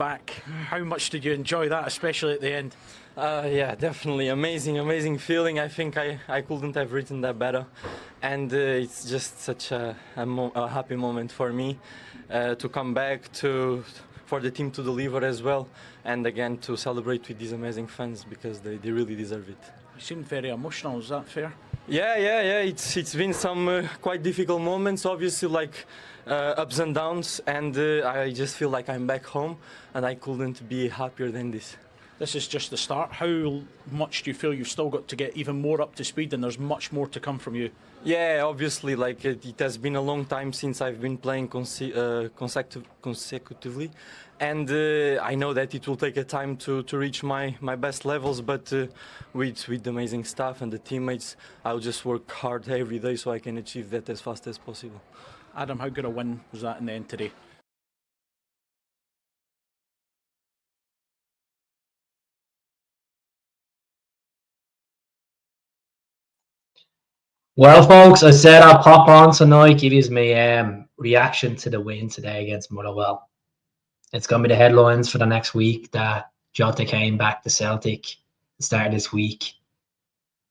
back. How much did you enjoy that, especially at the end? Yeah, definitely amazing feeling. I think I couldn't have written that better, and it's just such a happy moment for me to come back for the team to deliver as well, and again to celebrate with these amazing fans because they really deserve it. You seemed very emotional. Is that fair? Yeah. It's been some quite difficult moments, obviously, like ups and downs, and I just feel like I'm back home, and I couldn't be happier than this. This is just the start. How much do you feel you've still got to get even more up to speed, and there's much more to come from you? Yeah, obviously, like it has been a long time since I've been playing consecutively, and I know that it will take a time to reach my best levels. But with the amazing staff and the teammates, I'll just work hard every day so I can achieve that as fast as possible. Adam, how good a win was that in the end today? Well, folks, I said I'll pop on tonight, give you my reaction to the win today against Motherwell. It's going to be the headlines for the next week that Jota came back to Celtic at the start of this week,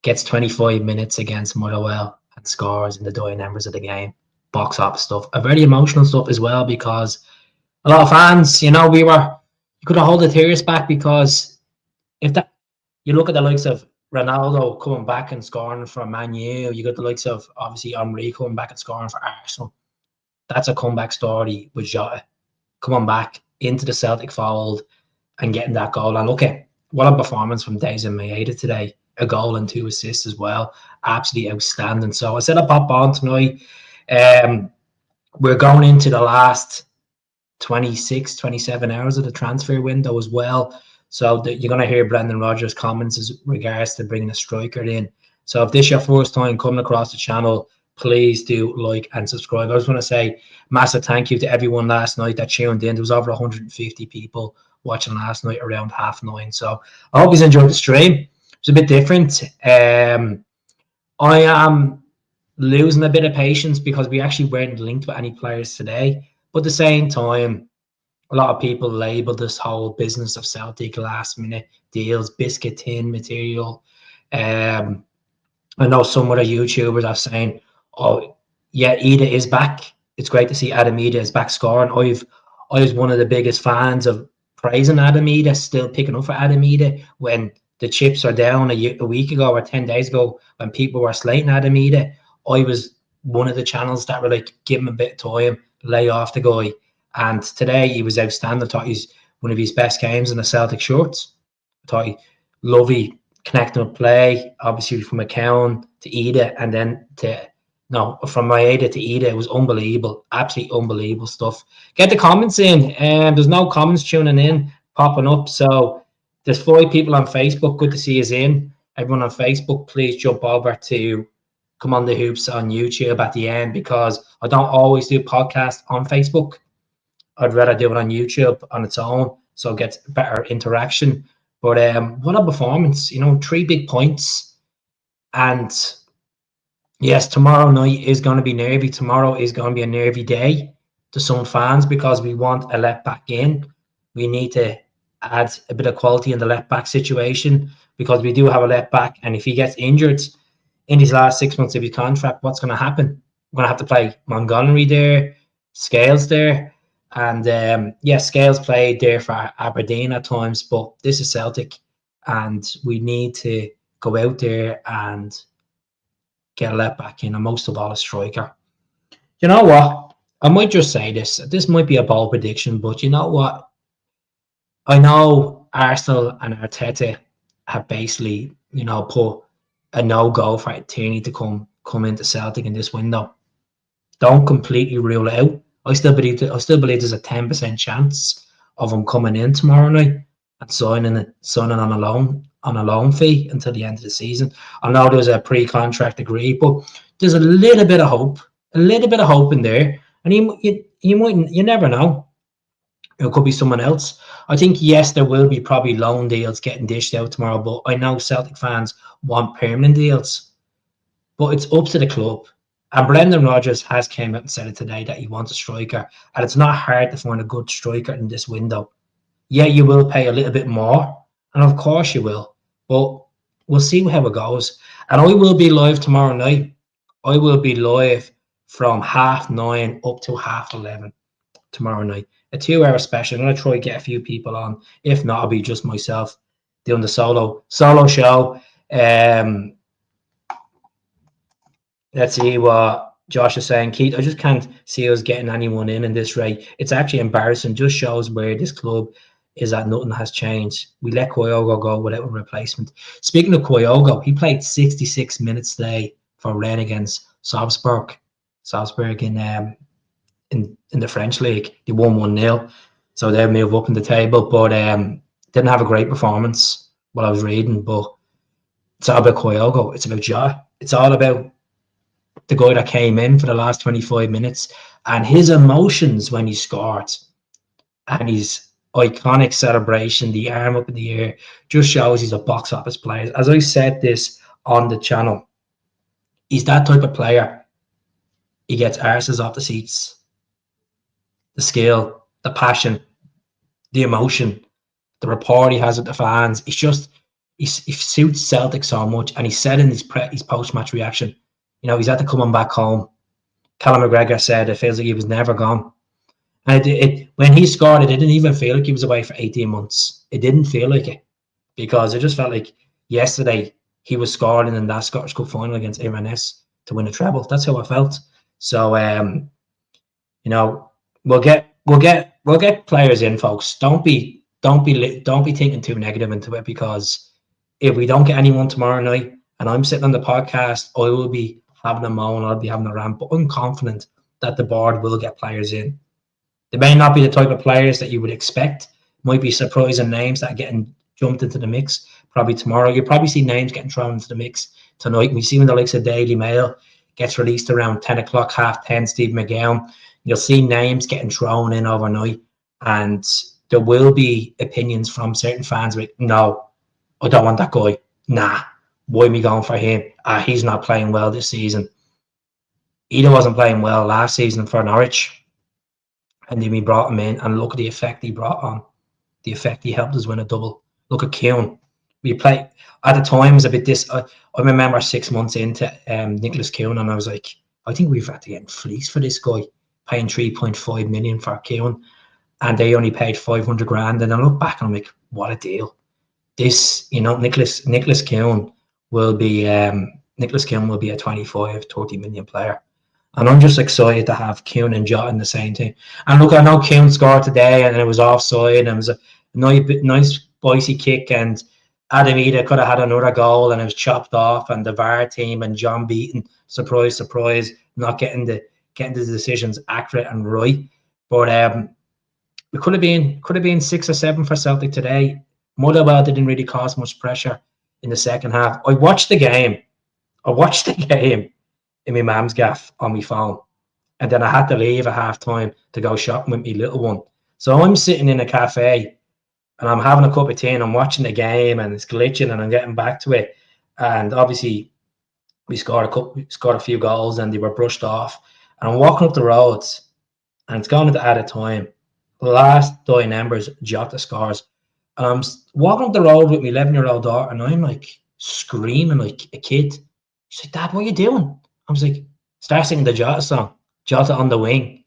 gets 25 minutes against Motherwell and scores in the dying embers of the game. Box office stuff. A very emotional stuff as well because a lot of fans, you could have hold the tears back because if that, you look at the likes of Ronaldo coming back and scoring for Man U. You got the likes of obviously Henry coming back and scoring for Arsenal. That's a comeback story with Jota coming back into the Celtic fold and getting that goal. And look at what a performance from Daisy Maeda today. A goal and 2 assists as well. Absolutely outstanding. So I said I'll pop on tonight. We're going into the last 26, 27 hours of the transfer window as well. So you're going to hear Brendan Rodgers' comments as regards to bringing a striker in. So if this is your first time coming across the channel, please do like and subscribe. I just want to say massive thank you to everyone last night that tuned in. There was over 150 people watching last night around 9:30. So I hope you enjoyed the stream. It was a bit different. I am losing a bit of patience because we actually weren't linked with any players today. But at the same time, a lot of people label this whole business of Celtic last minute deals, biscuit tin material. I know some other YouTubers are saying, oh, yeah, Ida is back. It's great to see Adam Ida is back scoring. I was one of the biggest fans of praising Adam Ida, still picking up for Adam Ida when the chips are down a week ago or 10 days ago when people were slating Adam Ida. I was one of the channels that were like, give him a bit of time, lay off the guy. And today he was outstanding. I thought he's one of his best games in the Celtic shorts. I thought he lovely connecting with play, obviously from McCown to Ida, and then from Maeda to Ida. It was unbelievable, absolutely unbelievable stuff. Get the comments in, and there's no comments tuning in, popping up. So there's 5 people on Facebook. Good to see us in. Everyone on Facebook, please jump over to Come on the Hoops on YouTube at the end because I don't always do podcasts on Facebook. I'd rather do it on YouTube on its own, so it gets better interaction. But what a performance! 3 big points, and yes, tomorrow night is going to be nervy. Tomorrow is going to be a nervy day to some fans because we want a left back in. We need to add a bit of quality in the left back situation because we do have a left back, and if he gets injured in these last 6 months of his contract, what's going to happen? We're going to have to play Montgomery there, Scales there. And Scales played there for Aberdeen at times, but this is Celtic, and we need to go out there and get a left back in, and most of all a striker. You know what? I might just say this. This might be a bold prediction, but you know what? I know Arsenal and Arteta have basically, put a no-go for Tierney to come into Celtic in this window. Don't completely rule it out. I still believe there's a 10% chance of him coming in tomorrow night and signing on a loan fee until the end of the season. I know there's a pre-contract agreed, but there's a little bit of hope in there. And you never know. It could be someone else. I think, yes, there will be probably loan deals getting dished out tomorrow, but I know Celtic fans want permanent deals. But it's up to the club. And Brendan Rodgers has came out and said it today that he wants a striker. And it's not hard to find a good striker in this window. Yeah, you will pay a little bit more, and of course you will. But we'll see how it goes. And I will be live tomorrow night. I will be live from 9:30 up to 11:30 tomorrow night. A 2-hour special. I'm gonna try to get a few people on. If not, I'll be just myself doing the solo show. Let's see what Josh is saying. Keith, I just can't see us getting anyone in this rate. It's actually embarrassing. Just shows where this club is that nothing has changed. We let Kyogo go without a replacement. Speaking of Kyogo, he played 66 minutes today for Rennes against Salzburg. Salzburg in the French league. They won 1-0. So they'll move up in the table, but didn't have a great performance while I was reading. But it's all about Kyogo. It's about Jota. It's all about the guy that came in for the last 25 minutes and his emotions when he scored and his iconic celebration, the arm up in the air, just shows he's a box office player. As I said this on the channel, he's that type of player. He gets arses off the seats. The skill, the passion, the emotion, the rapport he has with the fans. It's just, he suits Celtic so much. And he said in his post-match reaction, you know, he's had to come back home. Callum McGregor said it feels like he was never gone. And when he scored, it didn't even feel like he was away for 18 months. It didn't feel like it, because it just felt like yesterday he was scoring in that Scottish Cup final against Inverness to win a treble. That's how I felt. So, you know, we'll get players in, folks. Don't be thinking too negative into it, because if we don't get anyone tomorrow night and I'm sitting on the podcast, I will be having a moan, I'll be having a rant, but I'm confident that the board will get players in. They may not be the type of players that you would expect. Might be surprising names that are getting jumped into the mix probably tomorrow. You'll probably see names getting thrown into the mix tonight. We see when the likes of Daily Mail gets released around 10 o'clock, 10:30, Steve McGowan. You'll see names getting thrown in overnight, and there will be opinions from certain fans like, no, I don't want that guy. Nah, why am I going for him? He's not playing well this season. He wasn't playing well last season for Norwich, and then we brought him in, and look at the effect he brought on. The effect he helped us win a double. Look at Keown. We played at the time, was a bit I remember 6 months into Nicholas Keown, and I was like, I think we've had to get fleeced for this guy, paying 3.5 million for Keown, and they only paid 500 grand. And I look back and I'm like, what a deal. This, you know, Nicholas Keown will be a 25, 30 million player. And I'm just excited to have Keown and Jota in the same team. And look, I know Keown scored today and it was offside, and it was a nice spicy kick, and Adam Ida could have had another goal and it was chopped off, and the VAR team and John Beaton, surprise, not getting the decisions accurate and right. But it could have been 6 or 7 for Celtic today. Motherwell didn't really cause much pressure in the second half. I watched the game in my mum's gaff on my phone, and then I had to leave at half time to go shopping with my little one. So I'm sitting in a cafe and I'm having a cup of tea and I'm watching the game, and it's glitching and I'm getting back to it. And obviously we scored a few goals and they were brushed off. And I'm walking up the roads and it's going into added time. The last dying embers, Jota scores. And I'm walking up the road with my 11-year-old daughter, and I'm like screaming like a kid. She's like, Dad, what are you doing? I was like, start singing the Jota song, Jota on the Wing.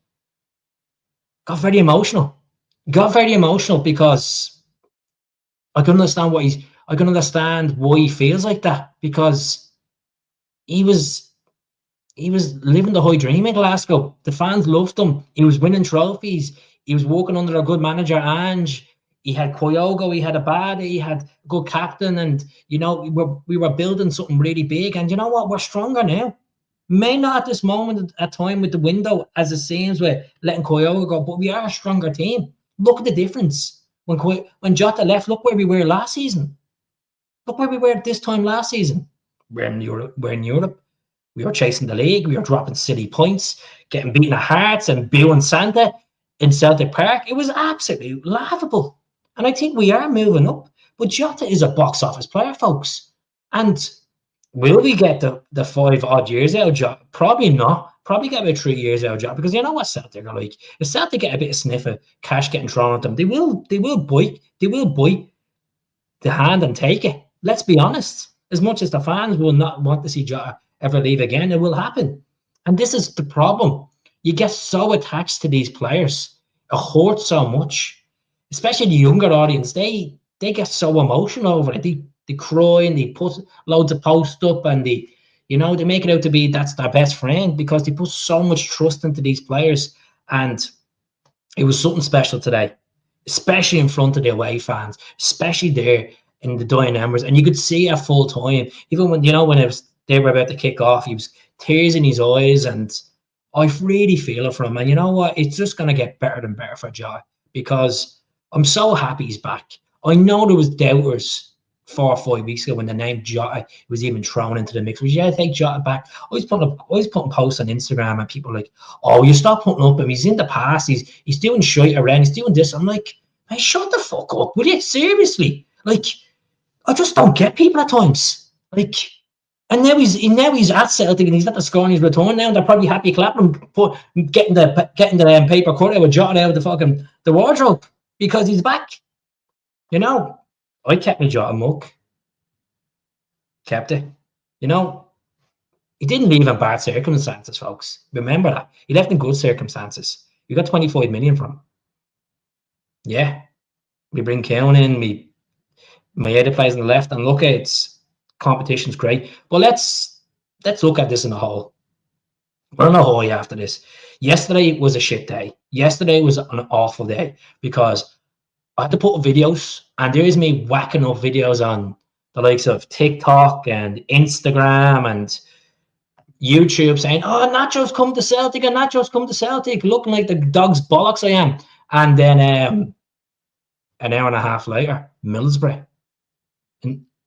Got very emotional because I can understand why he feels like that, because he was living the high dream in Glasgow. The fans loved him. He was winning trophies. He was working under a good manager, Ange. He had Kyogo, he had Abada, he had a good captain, and you know, we were building something really big. And you know what? We're stronger now. May not at this moment at time with the window, as it seems, we're letting Kyogo go, but we are a stronger team. Look at the difference. When Jota left, look where we were last season. Look where we were this time last season. We're in Europe. We were chasing the league. We were dropping silly points, getting beaten at Hearts and booing Santa in Celtic Park. It was absolutely laughable. And I think we are moving up. But Jota is a box office player, folks. And will we get the 5 odd years out of Jota? Probably not. probably get about 3 years out of Jota, because you know what Celtic are like. If Celtic get a bit of sniff of cash getting thrown at them, they will bite the hand and take it. Let's be honest. As much as the fans will not want to see Jota ever leave again, it will happen. And this is the problem. You get so attached to these players. It hurts so much, especially the younger audience. They get so emotional over it. They cry and they put loads of posts up, and they make it out to be that's their best friend, because they put so much trust into these players. And it was something special today, especially in front of the away fans, especially there in the dying embers. And you could see at full time, even when they were about to kick off, he was tears in his eyes, and I really feel it for him. And you know what? It's just going to get better and better for Jota, because I'm so happy he's back. I know there was doubters 4 or 5 weeks ago when the name Jota was even thrown into the mix. Was take Jota back? I was putting posts on Instagram, and people were like, "Oh, you stop putting up him. He's in the past. He's doing shit around. He's doing this." I'm like, "Hey, shut the fuck up, will you? Seriously, like, I just don't get people at times. Like, and now he's at Celtic and he's at the scoring his return now. And they're probably happy clapping him, getting the paper cut out with Jota out of the wardrobe, because he's back. You know, I kept my Jota muck. Kept it. You know, he didn't leave in bad circumstances, folks. Remember that. He left in good circumstances. We got 25 million from him. Yeah. We bring Keown in, my other players on the left, and look, it's competition's great. But let's look at this in a whole. We're on a high after this. Yesterday was a shit day. Yesterday was an awful day, because I had to put up videos, and there's me whacking up videos on the likes of TikTok and Instagram and YouTube saying, "Oh, Nacho's come to Celtic, and Nacho's come to Celtic," looking like the dog's bollocks I am. And then an hour and a half later, Middlesbrough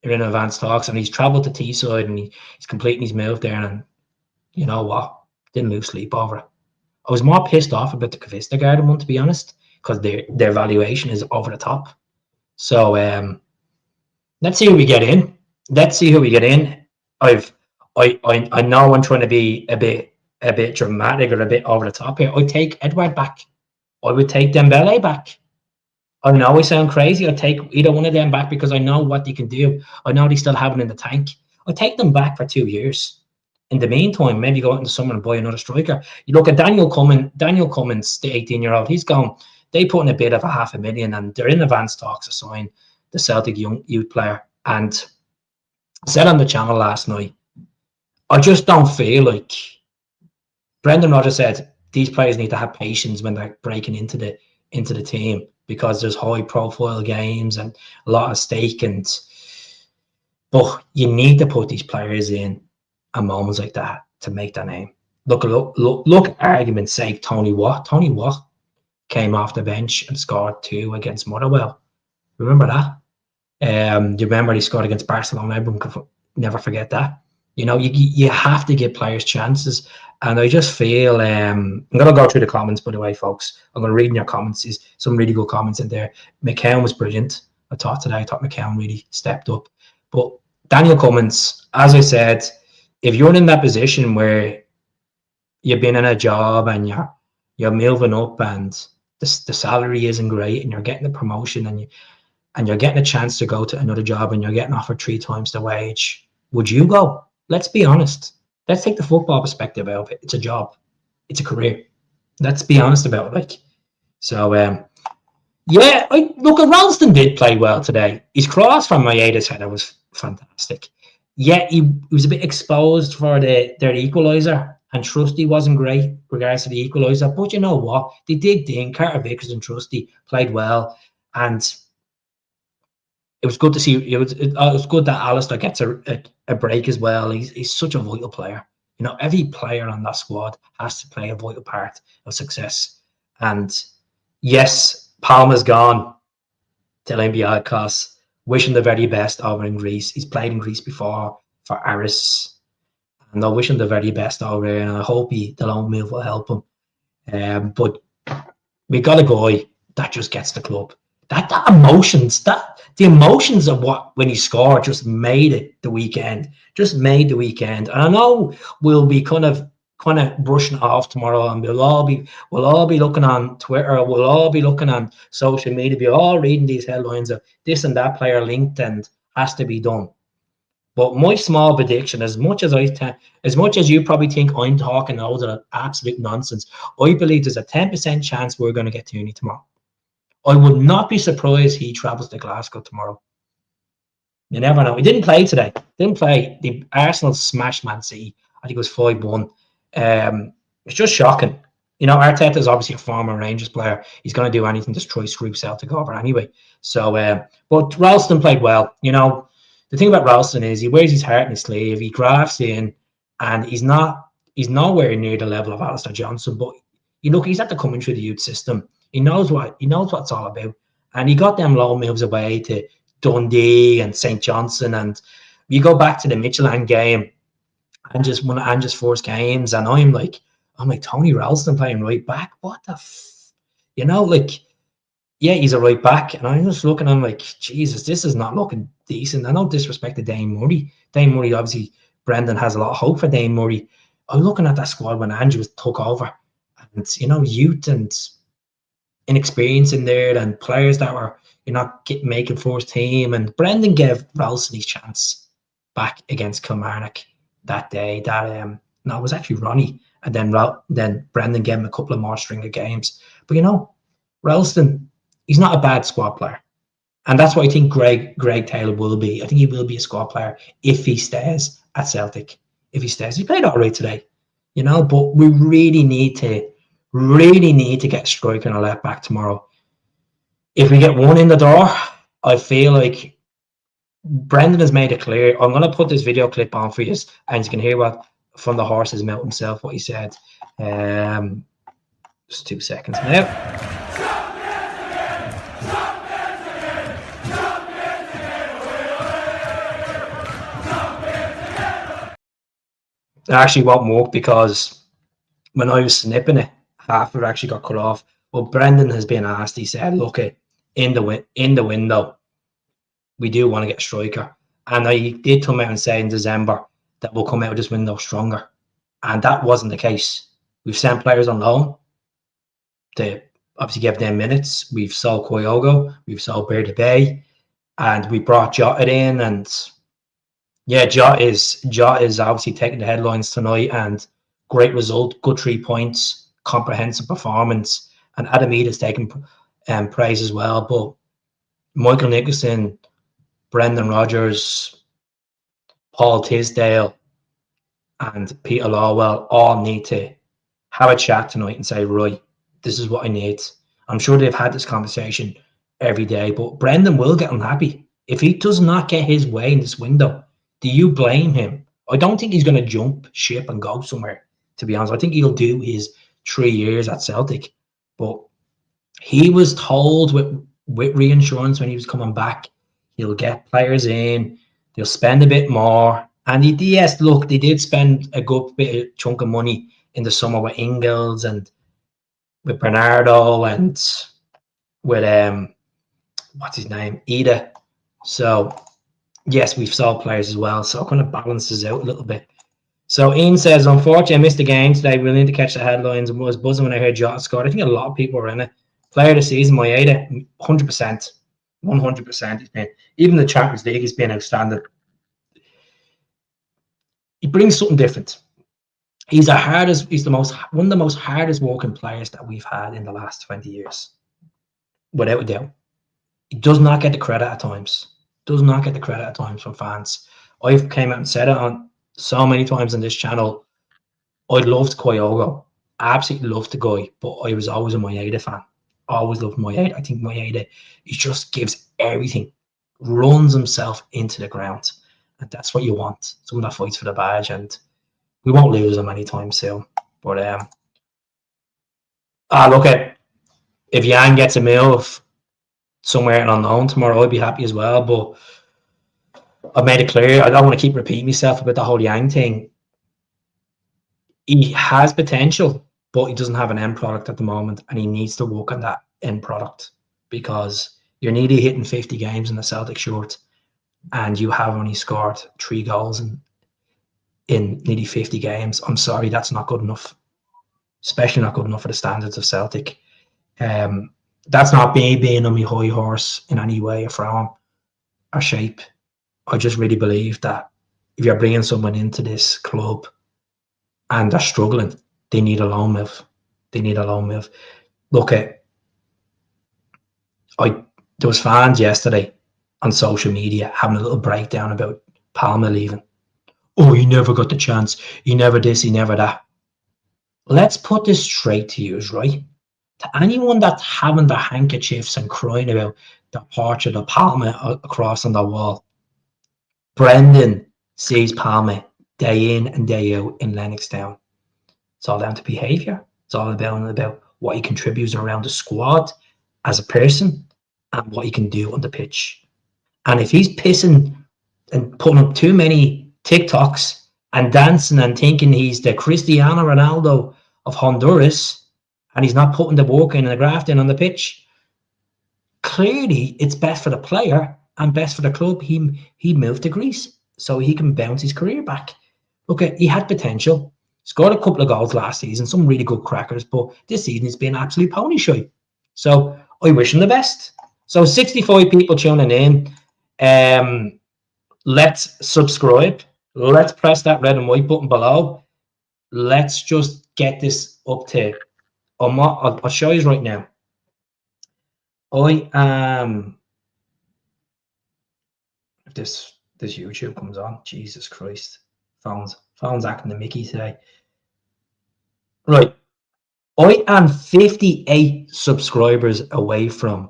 are in advanced talks, and he's travelled to Teesside, and he's completing his move there. And you know what? Didn't lose sleep over it. I was more pissed off about the Kvista Garden one, to be honest, because their valuation is over the top. So let's see who we get in. I know I'm trying to be a bit dramatic or a bit over the top here. I'd take Edouard back. I would take Dembele back. I know I sound crazy. I'd take either one of them back, because I know what they can do. I know they still have it in the tank. I'd take them back for 2 years. In the meantime, maybe go out in the summer and buy another striker. You look at Daniel Cummins, the 18-year-old. He's gone. They put in a bid of $500,000, and they're in advanced talks to sign the Celtic youth player. And I said on the channel last night, I just don't feel like Brendan Rodgers said these players need to have patience when they're breaking into the team, because there's high profile games and a lot of stake. But you need to put these players in at moments like that to make their name. Look, argument's sake, Tony Watt came off the bench and scored 2 against Motherwell. Remember that? You remember he scored against Barcelona? Everyone can never forget that. You know, you have to give players chances. And I just feel, I'm going to go through the comments, by the way, folks. I'm going to read in your comments. There's some really good comments in there. McCown was brilliant. I thought McCown really stepped up. But Daniel Cummins, as I said, if you're in that position where you've been in a job and you're moving up and the salary isn't great, and you're getting a promotion, and you're getting a chance to go to another job, and you're getting offered 3 times the wage, would you go? Let's be honest. Let's take the football perspective out of it. It's a job. It's a career. Let's be honest about it. Like, so, look, Ralston did play well today. His cross from Maeda's header was fantastic. Yeah, he was a bit exposed for their equaliser, and Trusty wasn't great regards to the equaliser. But you know what? They digged in. Carter Vickers and Trusty played well, and it was good to see. It was good that Alistair gets a break as well. He's such a vital player. You know, every player on that squad has to play a vital part of success. And yes, Palmer's gone to Olympiacos. Wish him the very best over in Greece. He's played in Greece before for Aris. And I wish him the very best over there. And I hope the loan move will help him. But we got a guy that just gets the club. The emotions of when he scored just made it the weekend. And I know we'll be kind of kind of brushing it off tomorrow, and we'll all be looking on Twitter, we'll all be looking on social media, we'll all reading these headlines of this and that player linked and has to be done. But my small prediction, as much as you probably think I'm talking all the absolute nonsense, I believe there's a 10% chance we're going to get Tierney tomorrow. I would not be surprised he travels to Glasgow tomorrow. You never know. He didn't play today. The Arsenal smashed Man City. I think it was 5-1. It's just shocking. You know, Arteta is obviously a former Rangers player. He's going to do anything to try to screw Celtic over anyway. So, but Ralston played well. You know, the thing about Ralston is he wears his heart in his sleeve. He grafts in, and he's nowhere near the level of Alistair Johnson. But you look, he's had to come in through the youth system. He knows what it's all about, and he got them low moves away to Dundee and St. Johnson, and you go back to the Michelin game and just one of Ange's first games, and I'm like Tony Ralston playing right back. What the you know, like, yeah, he's a right back, and I'm just looking, I'm like, Jesus, this is not looking decent. I no disrespect to Dane Murray. Dane Murray, obviously, Brendan has a lot of hope for Dane Murray. I'm looking at that squad when Ange was took over, and you know, youth and inexperience in there, and players that were making first team. And Brendan gave Ralston his chance back against Kilmarnock that day. That no, it was actually Ronnie, and then Brendan gave him a couple of more string of games. But you know, Ralston, he's not a bad squad player, and that's what I think Greg Taylor will be. I think he will be a squad player if he stays at Celtic. If he stays, he played all right today, you know. But we really need to get striking a left back tomorrow. If we get one in the door, I feel like Brendan has made it clear. I'm going to put this video clip on for you, and you can hear what from the horse's mouth himself what he said. Just 2 seconds now. It actually won't work because when I was snipping it, half of it actually got cut off. But Brendan has been asked. He said, "Look, in the window, we do want to get a striker." And I did come out and say in December that we'll come out of this window stronger, and that wasn't the case. We've sent players on loan to obviously give them minutes. We've sold Kyogo, we've sold Bear Bay, and we brought Jota in, and yeah, Jota is obviously taking the headlines tonight, and great result, good 3 points, comprehensive performance, and Adam Ida's taking praise as well. But Michael Nicholson, Brendan Rodgers, Paul Tisdale, and Peter Lawwell all need to have a chat tonight and say, right, this is what I need. I'm sure they've had this conversation every day, but Brendan will get unhappy if he does not get his way in this window. Do you blame him? I don't think he's going to jump ship and go somewhere, to be honest. I think he'll do his 3 years at Celtic. But he was told with reinsurance when he was coming back, he'll get players in, they'll spend a bit more. And yes, look, they did spend a good bit of chunk of money in the summer with Ingles and with Bernardo and with what's his name, Ida. So yes, we've sold players as well, so it kind of balances out a little bit. So Ian says, unfortunately, I missed the game today. We'll need to catch the headlines. And was buzzing when I heard Jota scored. I think a lot of people were in it. Player of the season, Moyeda, 100%. 100%. He's been, even the Champions League has been outstanding. He brings something different. He's one of the most hardest working players that we've had in the last 20 years. Without a doubt. He does not get the credit at times. From fans. I've came out and said it on so many times on this channel. I loved Kyogo. I absolutely loved the guy, but I was always a Moyeda fan. Always loved Moyeda. I think Moyeda, he just gives everything, runs himself into the ground. And that's what you want. Someone that fights for the badge, and we won't lose him anytime soon. But look at if Yang gets a move somewhere unknown tomorrow, I'd be happy as well. But I've made it clear, I don't want to keep repeating myself about the whole Yang thing. He has potential, but he doesn't have an end product at the moment, and he needs to work on that end product because you're nearly hitting 50 games in the Celtic shirt, and you have only scored 3 goals in nearly 50 games. I'm sorry, that's not good enough. Especially not good enough for the standards of Celtic. That's not me being on my high horse in any way or form or shape. I just really believe that if you're bringing someone into this club and they're struggling, they need a loan move. They need a loan move. Look at, there was fans yesterday on social media having a little breakdown about Palmer leaving. Oh, he never got the chance. He never this, he never that. Let's put this straight to you, right? To anyone that's having their handkerchiefs and crying about the portrait of Palmer across on the wall, Brendan sees Palmer day in and day out in Lennoxtown. It's all down to behaviour. It's all about what he contributes around the squad as a person and what he can do on the pitch. And if he's pissing and putting up too many TikToks and dancing and thinking he's the Cristiano Ronaldo of Honduras and he's not putting the work in and the graft in on the pitch, clearly it's best for the player and best for the club. He moved to Greece so he can bounce his career back. Look, he had potential. Scored a couple of goals last season, some really good crackers, but this season he's been absolute pony shy. So I wish him the best. So 65 people tuning in. Let's subscribe. Let's press that red and white button below. Let's just get this up to. I'll show you right now. I am. If this YouTube comes on, Jesus Christ, phone's acting the Mickey today. Right, I am 58 subscribers away from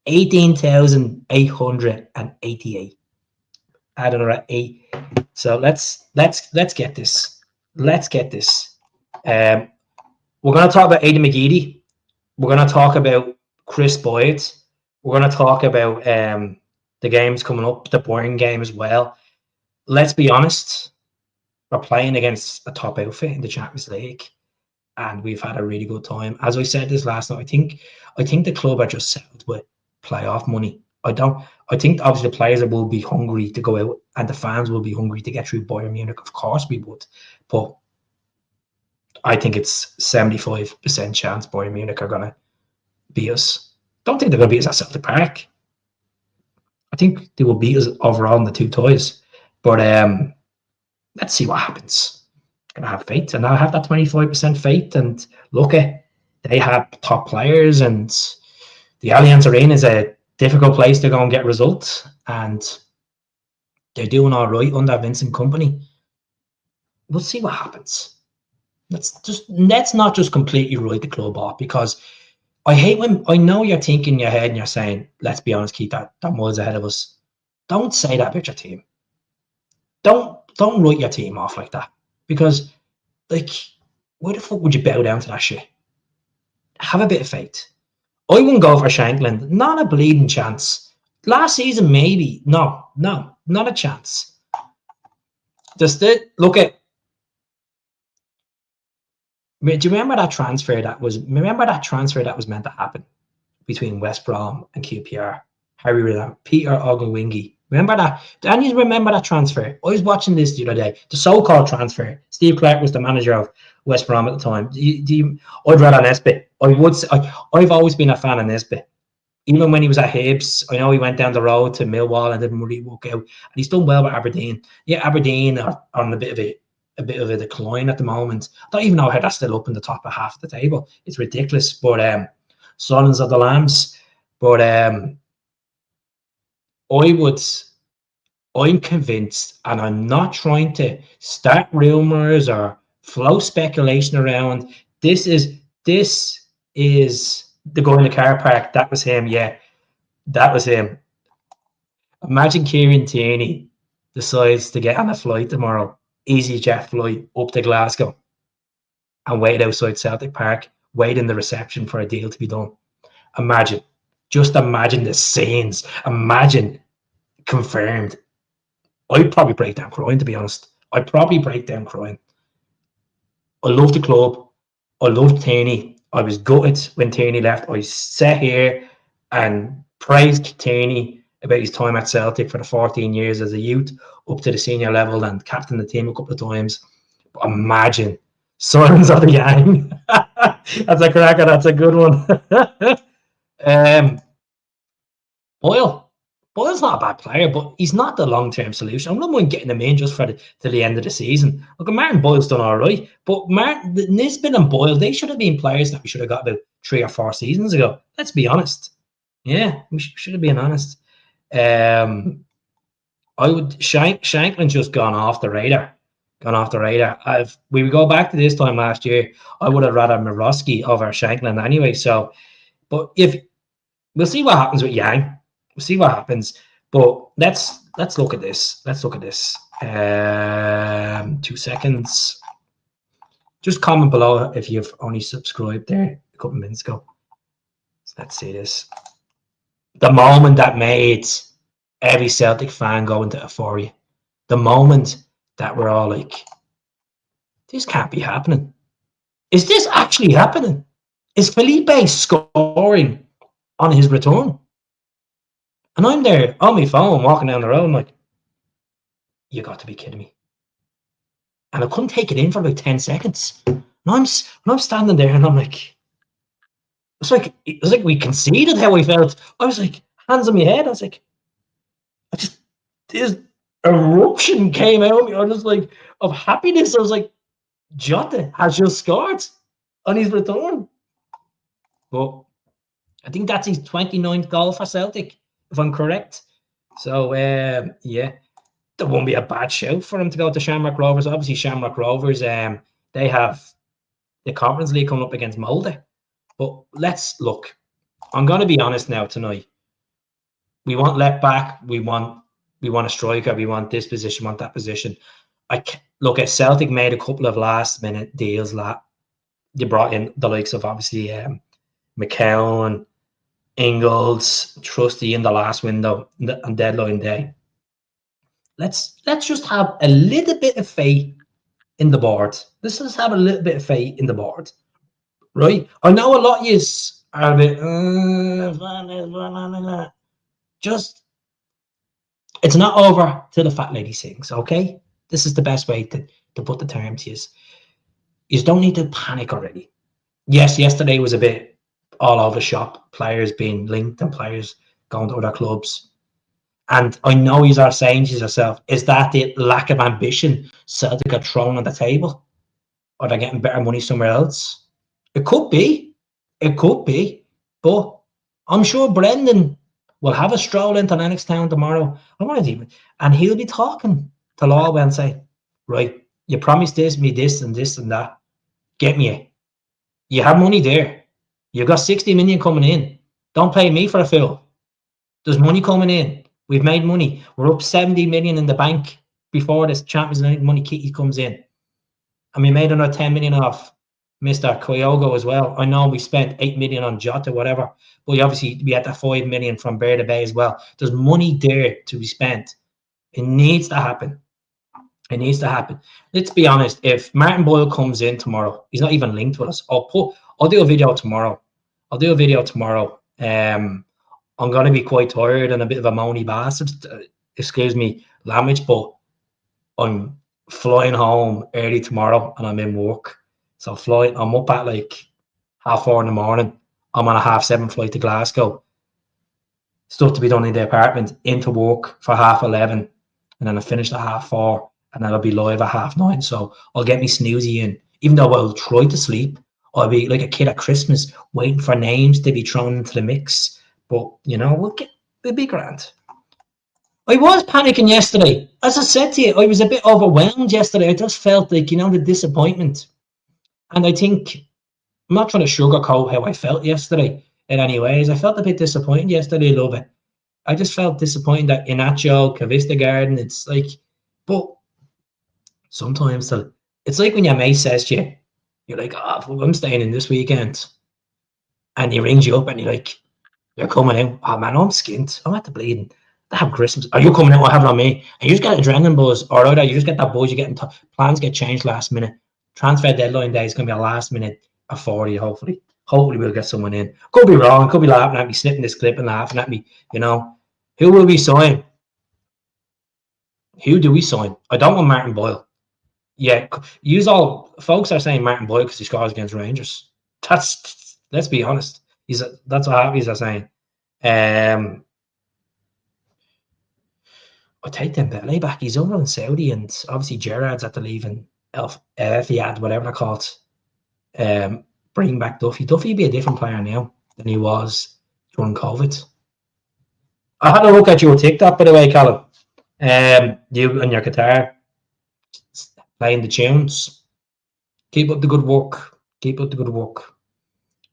18,888. I don't know, 8. So let's get this. Let's get this. We're going to talk about Aidan McGeady. We're going to talk about Chris Boyd. We're going to talk about the games coming up, the Bayern game as well. Let's be honest. We're playing against a top outfit in the Champions League, and we've had a really good time. As I said this last night, I think the club are just settled with playoff money. I think obviously the players will be hungry to go out, and the fans will be hungry to get through Bayern Munich. Of course we would, but I think it's 75% chance Bayern Munich are going to beat us. Don't think they're going to beat us at Celtic Park. I think they will beat us overall in the two ties. But let's see what happens. I'm going to have faith, and I have that 25% faith. And look, they have top players, and the Allianz Arena is a difficult place to go and get results, and they're doing all right under Vincent Kompany. We'll see what happens. Let's not just completely write the club off, because I hate when I know you're thinking in your head and you're saying, let's be honest, Keith, that miles ahead of us. Don't say that about your team. Don't write your team off like that, because like, why the fuck would you bow down to that shit? Have a bit of faith. I wouldn't go for Shankland. Not a bleeding chance. Last season, maybe. No, not a chance. Look at. Do you remember that transfer that was meant to happen between West Brom and QPR? Peter Ogilwingie. Remember that? And you remember that transfer? I was watching this the other day. The so-called transfer. Steve Clark was the manager of West Brom at the time. I'd rather Nesbitt. I've always been a fan of Nesbitt. Even when he was at Hibs, I know he went down the road to Millwall and didn't really work out. And he's done well with Aberdeen. Yeah, Aberdeen are on a bit of a decline at the moment. I don't even know how that's still up in the top of half of the table. It's ridiculous. But Sons of the Lambs. But I'm convinced, and I'm not trying to start rumors or flow speculation around. This is the guy in the car park. That was him. Yeah, that was him. Imagine Kieran Tierney decides to get on a flight tomorrow, EasyJet flight up to Glasgow, and wait outside Celtic Park, wait in the reception for a deal to be done. Just imagine the scenes. Imagine confirmed. I'd probably break down crying, to be honest. I'd probably break down crying. I love the club. I loved Tierney. I was gutted when Tierney left. I sat here and praised Tierney about his time at Celtic for the 14 years as a youth up to the senior level and captained the team a couple of times. But imagine Sons of the Yang. That's a cracker. That's a good one. Boyle. Boyle's not a bad player, but he's not the long-term solution. I'm not mind getting him in just for till the end of the season. Look, Martin Boyle's done all right, but Nisbet and Boyle, they should have been players that we should have got about 3 or 4 seasons ago. Let's be honest. Yeah, we should have been honest. I would Shanklin's just gone off the radar. We would go back to this time last year. I would have rather Mirosky over Shanklin anyway. So, but if we'll see what happens with Yang. We'll see what happens. But let's look at this. 2 seconds. Just comment below if you've only subscribed there a couple of minutes ago. So let's see this. The moment that made every Celtic fan go into euphoria. The moment that we're all like, this can't be happening. Is this actually happening? Is Felipe scoring on his return? And I'm there on my phone walking down the road. I'm like, you got to be kidding me. And I couldn't take it in for about 10 seconds. And I'm standing there and I'm like, it was like we conceded how I felt. I was like, hands on my head. I was like, this eruption came out of me. I was like, of happiness. I was like, Jota has just scored on his return. But I think that's his 29th goal for Celtic, if I'm correct. So, yeah, that won't be a bad shout for him to go to Shamrock Rovers. Obviously, Shamrock Rovers, they have the Conference League coming up against Molde. But let's look. I'm going to be honest now tonight. We want left back. We want a striker. We want this position. Want that position. Look at Celtic made a couple of last minute deals. They brought in the likes of obviously McCown, Ingalls, Trusty in the last window on deadline day. Let's just have a little bit of faith in the board. Let's just have a little bit of faith in the board, right? I know a lot of you are a bit just. It's not over till the fat lady sings, okay? This is the best way to put the term to you. You don't need to panic already. Yes, yesterday was a bit all over the shop. Players being linked and players going to other clubs. And I know you are saying to yourself, is that the lack of ambition Celtic are thrown on the table? Or they're getting better money somewhere else? It could be. But I'm sure Brendan will have a stroll into Lennoxtown tomorrow. And he'll be talking to Lawwell and say, right, you promised me this and this and that. Get me. You have money there. You've got 60 million coming in. Don't pay me for a fool. There's money coming in. We've made money. We're up 70 million in the bank before this Champions League money kitty comes in. And we made another 10 million off Mr. Kyogo as well. I know we spent 8 million on Jota, whatever. But we had that 5 million from Bear Bay as well. There's money there to be spent. It needs to happen. Let's be honest. If Martin Boyle comes in tomorrow, he's not even linked with us. I'll do a video tomorrow. I'm going to be quite tired and a bit of a moany bastard. Excuse me, language, but I'm flying home early tomorrow and I'm in work. So I'm up at like 4:30 in the morning. I'm on a 7:30 flight to Glasgow. Stuff to be done in the apartment, into work for 11:30, and then I finish at 4:30, and then I'll be live at 9:30. So I'll get me snoozy in. Even though I'll try to sleep, I'll be like a kid at Christmas, waiting for names to be thrown into the mix. But, we'll be grand. I was panicking yesterday. As I said to you, I was a bit overwhelmed yesterday. I just felt like, the disappointment. And I think, I'm not trying to sugarcoat how I felt yesterday in any ways. I felt a bit disappointed yesterday, love it. I just felt disappointed that Inacho, Cavista Garden, it's like, but sometimes it's like when your mate says to you, you're like, I'm staying in this weekend. And he rings you up and you're like, you're coming out. Oh man, I'm skint. I'm at the bleeding. They have Christmas. Are you coming out? I have it on me. And you just get adrenaline buzz. Or either you just get that buzz. You get plans get changed last minute. Transfer deadline day is going to be a last minute at 40. Hopefully we'll get someone in. Could be wrong. Could be laughing at me, snipping this clip and laughing at me. Who will we sign? Who do we sign? I don't want Martin Boyle. Yeah, use all folks are saying Martin Boyle because he scores against Rangers. Let's be honest. That's what Harvey's are saying. I take Dembele back. He's over in Saudi, and obviously Gerrard's at the leaving Etihad, whatever they're called. Bring back Duffy. Duffy would be a different player now than he was during COVID. I had a look at your TikTok, by the way, Callum. You and your guitar playing the tunes. Keep up the good work. Keep up the good work.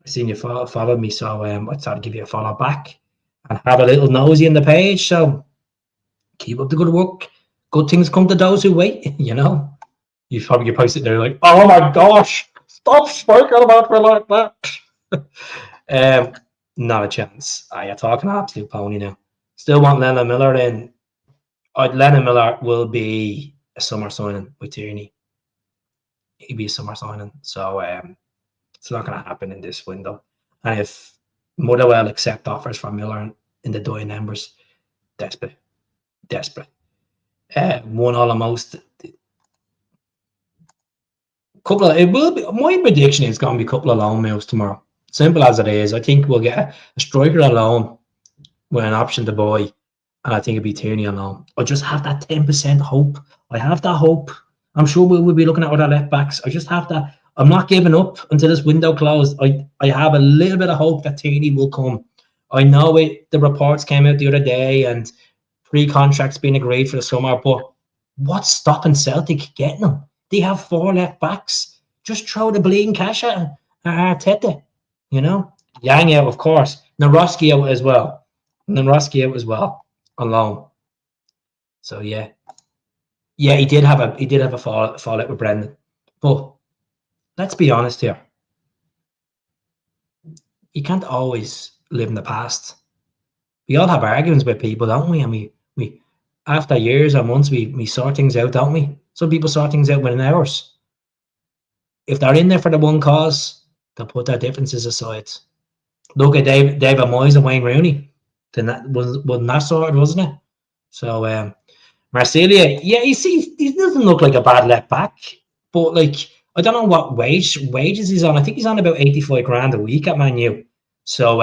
I seen you follow me, so I thought I'd give you a follow back and have a little nosy in the page. So keep up the good work. Good things come to those who wait. You know, you post it there like, oh my gosh, stop speaking about me like that. Not a chance. You're talking an absolute pony now. Still want Lennon Miller in. Lennon Miller will be a summer signing with Tierney. He'll be a summer signing. So it's not going to happen in this window. And if Motherwell accept offers from Miller in the dying embers, desperate. One almost. It will be. My prediction is going to be a couple of loan moves tomorrow. Simple as it is. I think we'll get a striker on loan with an option to buy, and I think it'll be Tierney on loan. I just have that 10% hope. I have that hope. I'm sure we'll be looking at other left backs. I just have that. I'm not giving up until this window closed. I have a little bit of hope that Tierney will come. I know the reports came out the other day and pre-contracts being agreed for the summer, but what's stopping Celtic getting them? They have 4 left backs. Just throw the bleeding cash at Arteta, you know? Yang out, of course. Naroski out as well. On loan. So yeah, he did have a fallout with Brendan. But let's be honest here. You can't always live in the past. We all have arguments with people, don't we? And we after years or months we sort things out, don't we? Some people sort things out within hours. If they're in there for the one cause, they'll put their differences aside. Look at David Moyes and Wayne Rooney. Then that wasn't that sorted, wasn't it? So Marsilia, yeah, he doesn't look like a bad left back, but like I don't know what wages he's on. I think he's on about 85 grand a week at Man U. So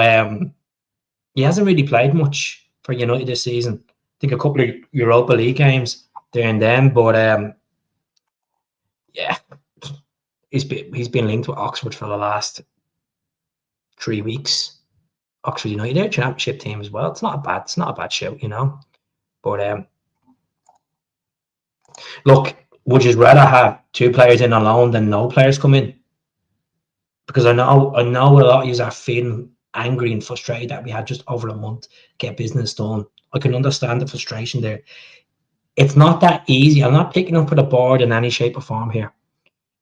he hasn't really played much for United this season. I think a couple of Europa League games there and then, but yeah, he's been linked with Oxford for the last 3 weeks. Oxford United, their championship team as well. It's not a bad shout, you know. But look, would you rather have 2 players in on loan than no players come in? Because I know a lot of you are feeling angry and frustrated that we had just over a month to get business done. I can understand the frustration there. It's not that easy. I'm not picking up for the board in any shape or form here.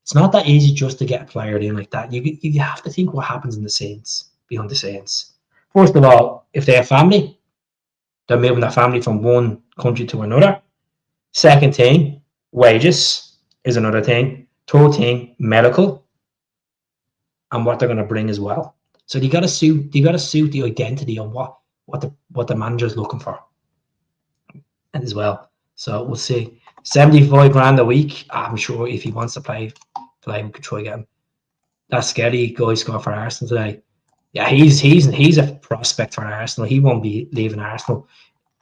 It's not that easy just to get a player in like that. You have to think what happens in the scenes, behind the scenes. First of all, if they have family, they're moving their family from one country to another. Second thing, wages is another thing. Third thing, medical, and what they're going to bring as well. So you got to suit the identity of what the manager's looking for, and as well. So we'll see. 75 grand a week. I'm sure if he wants to play, we could try get him. That Skelly guy scored for Arsenal today. Yeah, he's a prospect for Arsenal. He won't be leaving Arsenal.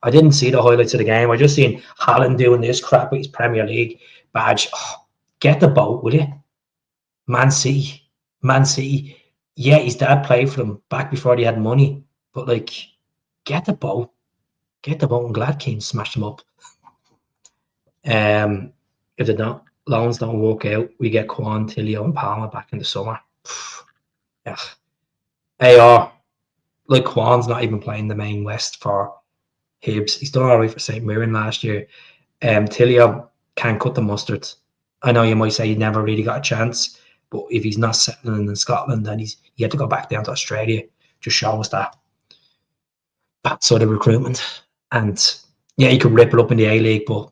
I didn't see the highlights of the game. I just seen Haaland doing this crap with his Premier League badge. Oh, get the boat, will you? Man City. Yeah, his dad played for them back before they had money. But like, get the boat. I'm glad Keane smashed them up. If the loans don't work out, we get Kwan, Tilio, and Palmer back in the summer. Yeah. AR, like Kwan's not even playing the main West for Hibs. He's done all right for St. Mirren last year. Tilio can't cut the mustard. I know you might say he never really got a chance, but if he's not settling in Scotland, then he had to go back down to Australia. Just show us that bad sort of recruitment. And yeah, he could rip it up in the A-League, but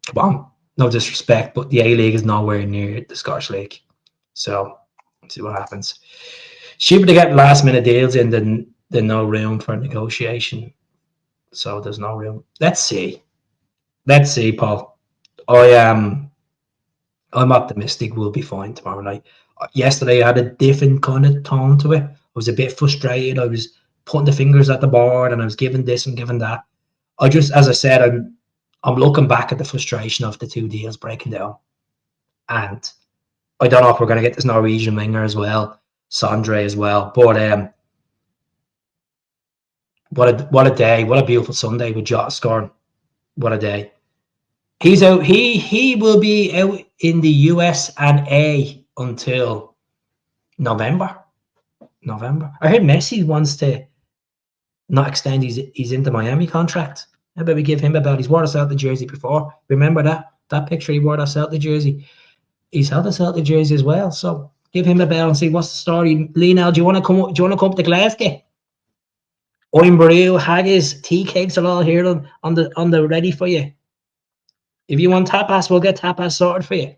come on, no disrespect, but the A-League is nowhere near the Scottish League. So let's see what happens. Cheaper to get last minute deals in than no room for negotiation. So there's no real. Let's see. Let's see, Paul. I am. I'm optimistic we'll be fine tomorrow night. Yesterday I had a different kind of tone to it. I was a bit frustrated. I was putting the fingers at the board and I was giving this and giving that. I just, as I said, I'm looking back at the frustration of the two deals breaking down, and I don't know if we're going to get this Norwegian winger as well, Sondre as well. But what a day! What a beautiful Sunday with Jota scoring. What a day! He's out. He will be out in the US and A until November. I heard Messi wants to not extend his Inter Miami contract. How about we give him a belt? He's worn us out the jersey before. Remember that picture? He wore us out the jersey. He's held us out the jersey as well. So give him a bell and see what's the story. Lionel, do you want to come? Do you want to come up to Glasgow? I'm Brew, haggis, tea cakes are all here on the ready for you. If you want tapas, we'll get tapas sorted for you.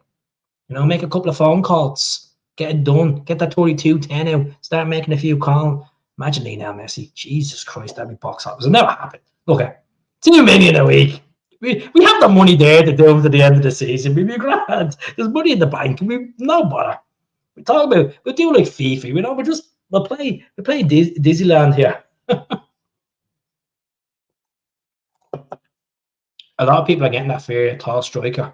You know, make a couple of phone calls, get it done, get that 3210 out, start making a few calls. Imagine Lionel Messi. Jesus Christ, that'd be box office. It'll never happen. Okay, 2 million a week. We have the money there to do to the end of the season. We'd be grand. There's money in the bank. We no bother. We talk about we'll do like FIFA. You know, we'll play Disneyland here. A lot of people are getting that fear of tall striker.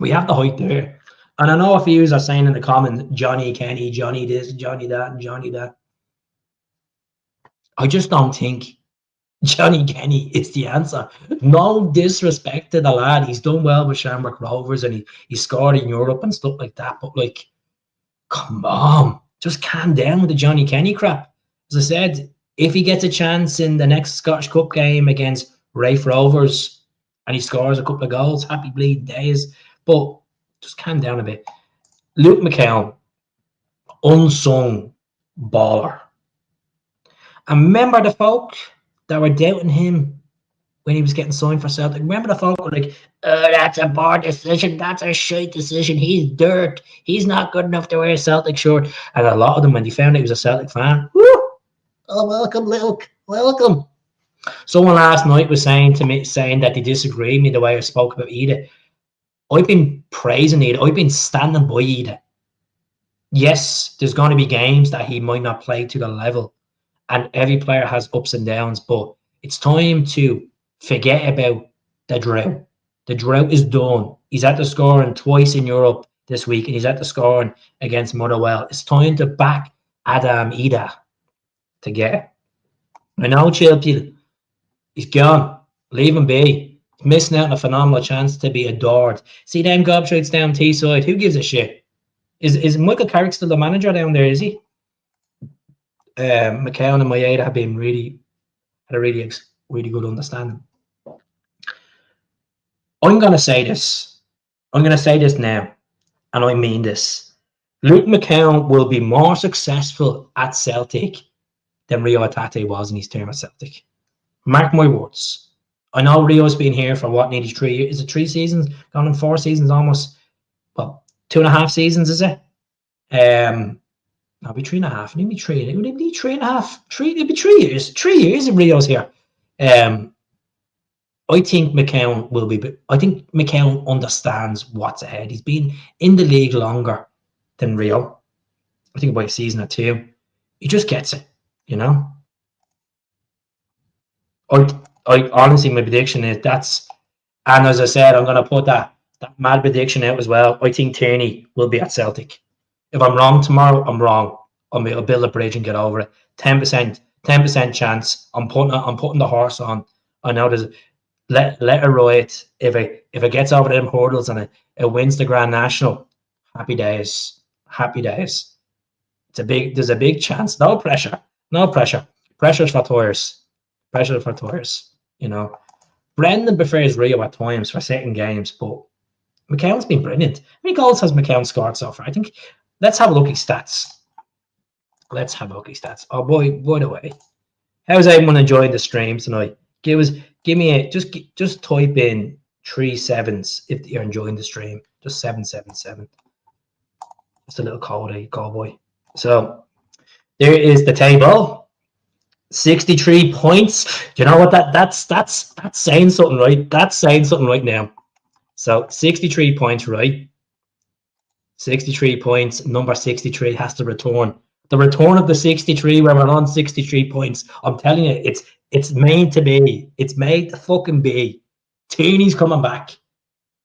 We have the height there. And I know a few are saying in the comments, Johnny Kenny, Johnny this, Johnny that, and Johnny that. I just don't think Johnny Kenny is the answer. No disrespect to the lad. He's done well with Shamrock Rovers and he scored in Europe and stuff like that. But, like, come on. Just calm down with the Johnny Kenny crap. As I said, if he gets a chance in the next Scottish Cup game against Rafe Rovers and he scores a couple of goals, happy bleed days. But just calm down a bit. Luke McCown, unsung baller. And remember the folk that were doubting him when he was getting signed for Celtic? Remember the folk were like, oh, that's a bad decision. That's a shite decision. He's dirt. He's not good enough to wear a Celtic shirt. And a lot of them, when they found out he was a Celtic fan, woo, oh, welcome, Luke. Welcome. Someone last night was saying that they disagree with me the way I spoke about Ida. I've been praising Ida. I've been standing by Ida. Yes, there's going to be games that he might not play to the level. And every player has ups and downs. But it's time to forget about the drought. The drought is done. He's at the scoring twice in Europe this week. And he's at the scoring against Motherwell. It's time to back Adam Ida to get. I know, Chilpy. He's gone. Leave him be. Missing out on a phenomenal chance to be adored. See them gobshites down Teesside. Who gives a shit? Is Michael Carrick still the manager down there? Is he? McCown and Maeda have been had a really good understanding. I'm gonna say this. I'm gonna say this now, and I mean this. Luke McCown will be more successful at Celtic than Rio Hatate was in his term at Celtic. Mark my words. I know Rio's been here for what, nearly 3 years? Is it 3 seasons? Gone in 4 seasons almost. Well, 2.5 seasons, is it? No, it'll be 3.5. It'll be 3. It'll be 3.5. It'll be 3 years. 3 years and Rio's here. I think McCown understands what's ahead. He's been in the league longer than Rio. I think about a season or two. He just gets it, you know. I honestly, my prediction is and as I said, I'm going to put that mad prediction out as well. I think Tierney will be at Celtic. If I'm wrong tomorrow, I'm wrong. I'll build a bridge and get over it. 10% chance. I'm putting the horse on. I know there's let it ride. If it gets over them hurdles and it wins the Grand National, happy days. There's a big chance. No pressure. Pressure's for tours. You know, Brendan prefers Rio at times for certain games, but McCown's been brilliant. How many goals has McCown scored so far? I think. Let's have a look at stats. Oh boy, by the way, how's everyone enjoying the stream tonight? Just type in 3 7s if you're enjoying the stream. Just 777. Just a little code, cowboy. So there is the table. 63 points. Do you know what that's saying something, right? That's saying something right now. So 63 points, right? 63 points. Number 63 has to return. The return of the 63 where we're on 63 points. I'm telling you, it's made to be. It's made to fucking be. Teeny's coming back.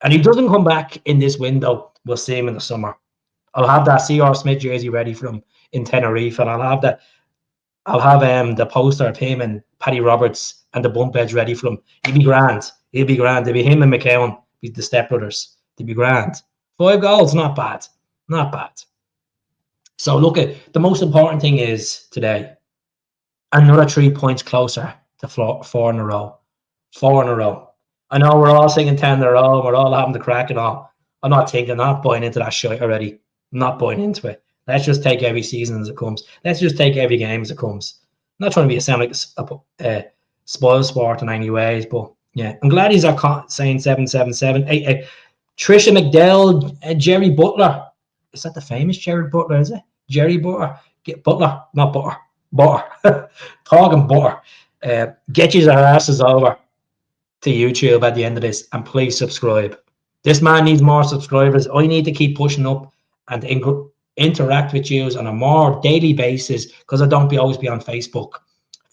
And he doesn't come back in this window. We'll see him in the summer. I'll have that C.R. Smith jersey ready for him in Tenerife, and I'll have the poster of him and Paddy Roberts and the bump edge ready for him. He'll be grand. He'll be grand. It'll be him and McCowan, be the stepbrothers. They'll be grand. 5 goals, not bad. Not bad. So look at the most important thing is today. Another 3 points closer to 4 in a row. 4 in a row. I know we're all singing 10 in a row. We're all having the crack and all. I'm not buying into that shit already. I'm not buying into it. Let's just take every season as it comes. Let's just take every game as it comes. I'm not trying to sound like a spoil sport in any ways, but yeah, I'm glad he's saying 777. Hey, Trisha McDowell, Jerry Butler. Is that the famous Jerry Butler? Is it Jerry Butler? Butler, not Butter. Butter. Talking Butter. Get your asses over to YouTube at the end of this, and please subscribe. This man needs more subscribers. I need to keep pushing up and interact with you on a more daily basis because I don't always be on Facebook.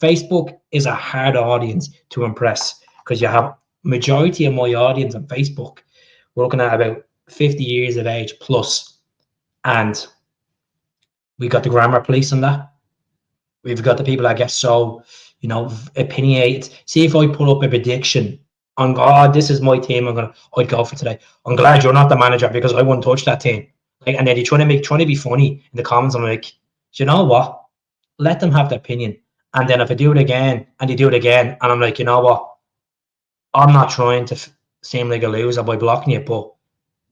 Facebook is a hard audience to impress because you have majority of my audience on Facebook. We're looking at about 50 years of age plus, and we got the grammar police on that. We've got the people that get so, opinionated. See, if I put up a prediction on God, this is my team, I'd go for today. I'm glad you're not the manager because I wouldn't touch that team. And then they're trying to be funny in the comments. I'm like, you know what? Let them have their opinion. And then if I do it again, and they do it again, and I'm like, you know what? I'm not trying to seem like a loser by blocking you, but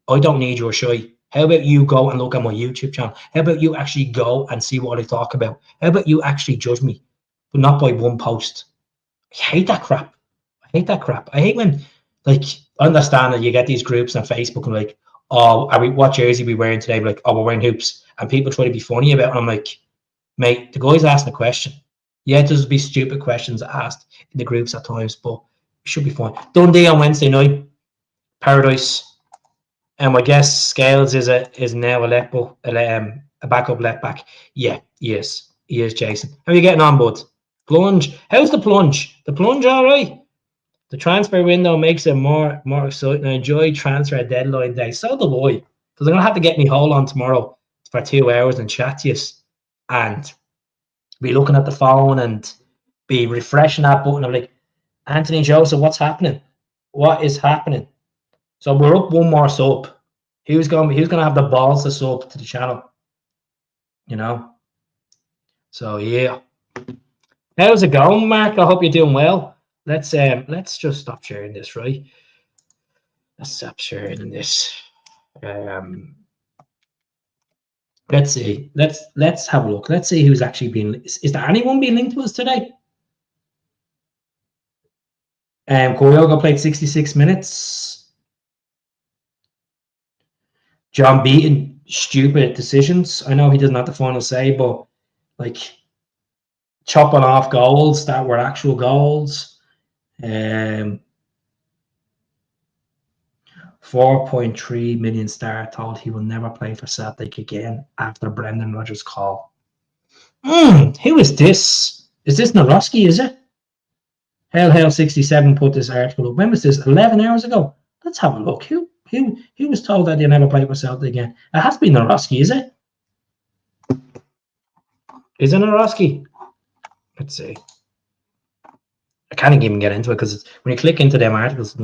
I don't need your shy. How about you go and look at my YouTube channel? How about you actually go and see what I talk about? How about you actually judge me, but not by one post? I hate that crap. I hate when, I understand that you get these groups on Facebook and like, oh, what jersey are we wearing today? We're like, oh, we're wearing hoops. And people try to be funny about it. And I'm like, mate, the guy's asking a question. Yeah, there's be stupid questions asked in the groups at times, but it should be fine. Dundee on Wednesday night. Paradise. And my guess Scales is now a backup left back. Yeah, he is. He is, Jason. How are you getting on, bud? Plunge. How's the plunge? The plunge all right? The transfer window makes it more exciting. I enjoy transfer deadline day. So do I. Because I'm going to have to get me hole on tomorrow for 2 hours and chat to you. And be looking at the phone and be refreshing that button. I'm like, Anthony Joseph, what's happening? What is happening? So we're up one more sub. Who's going to have the balls to sub to the channel? So yeah. How's it going, Mark? I hope you're doing well. Let's just stop sharing this, right? Let's stop sharing this. Let's see. Let's have a look. Let's see who's actually been. Is there anyone being linked to us today? Koyoga played 66 minutes. John Beaton, stupid decisions. I know he doesn't have the final say, but chopping off goals that were actual goals. 4.3 million star told he will never play for Celtic again after Brendan Rodgers' call. Who is this? Is this Naroski, is it? Hell 67 put this article up. When was this? 11 hours ago. Let's have a look. Who was told that he'll never play for Celtic again? It has to be Naroski, is it? Is it Naroski? Let's see. I can't even get into it because when you click into them articles,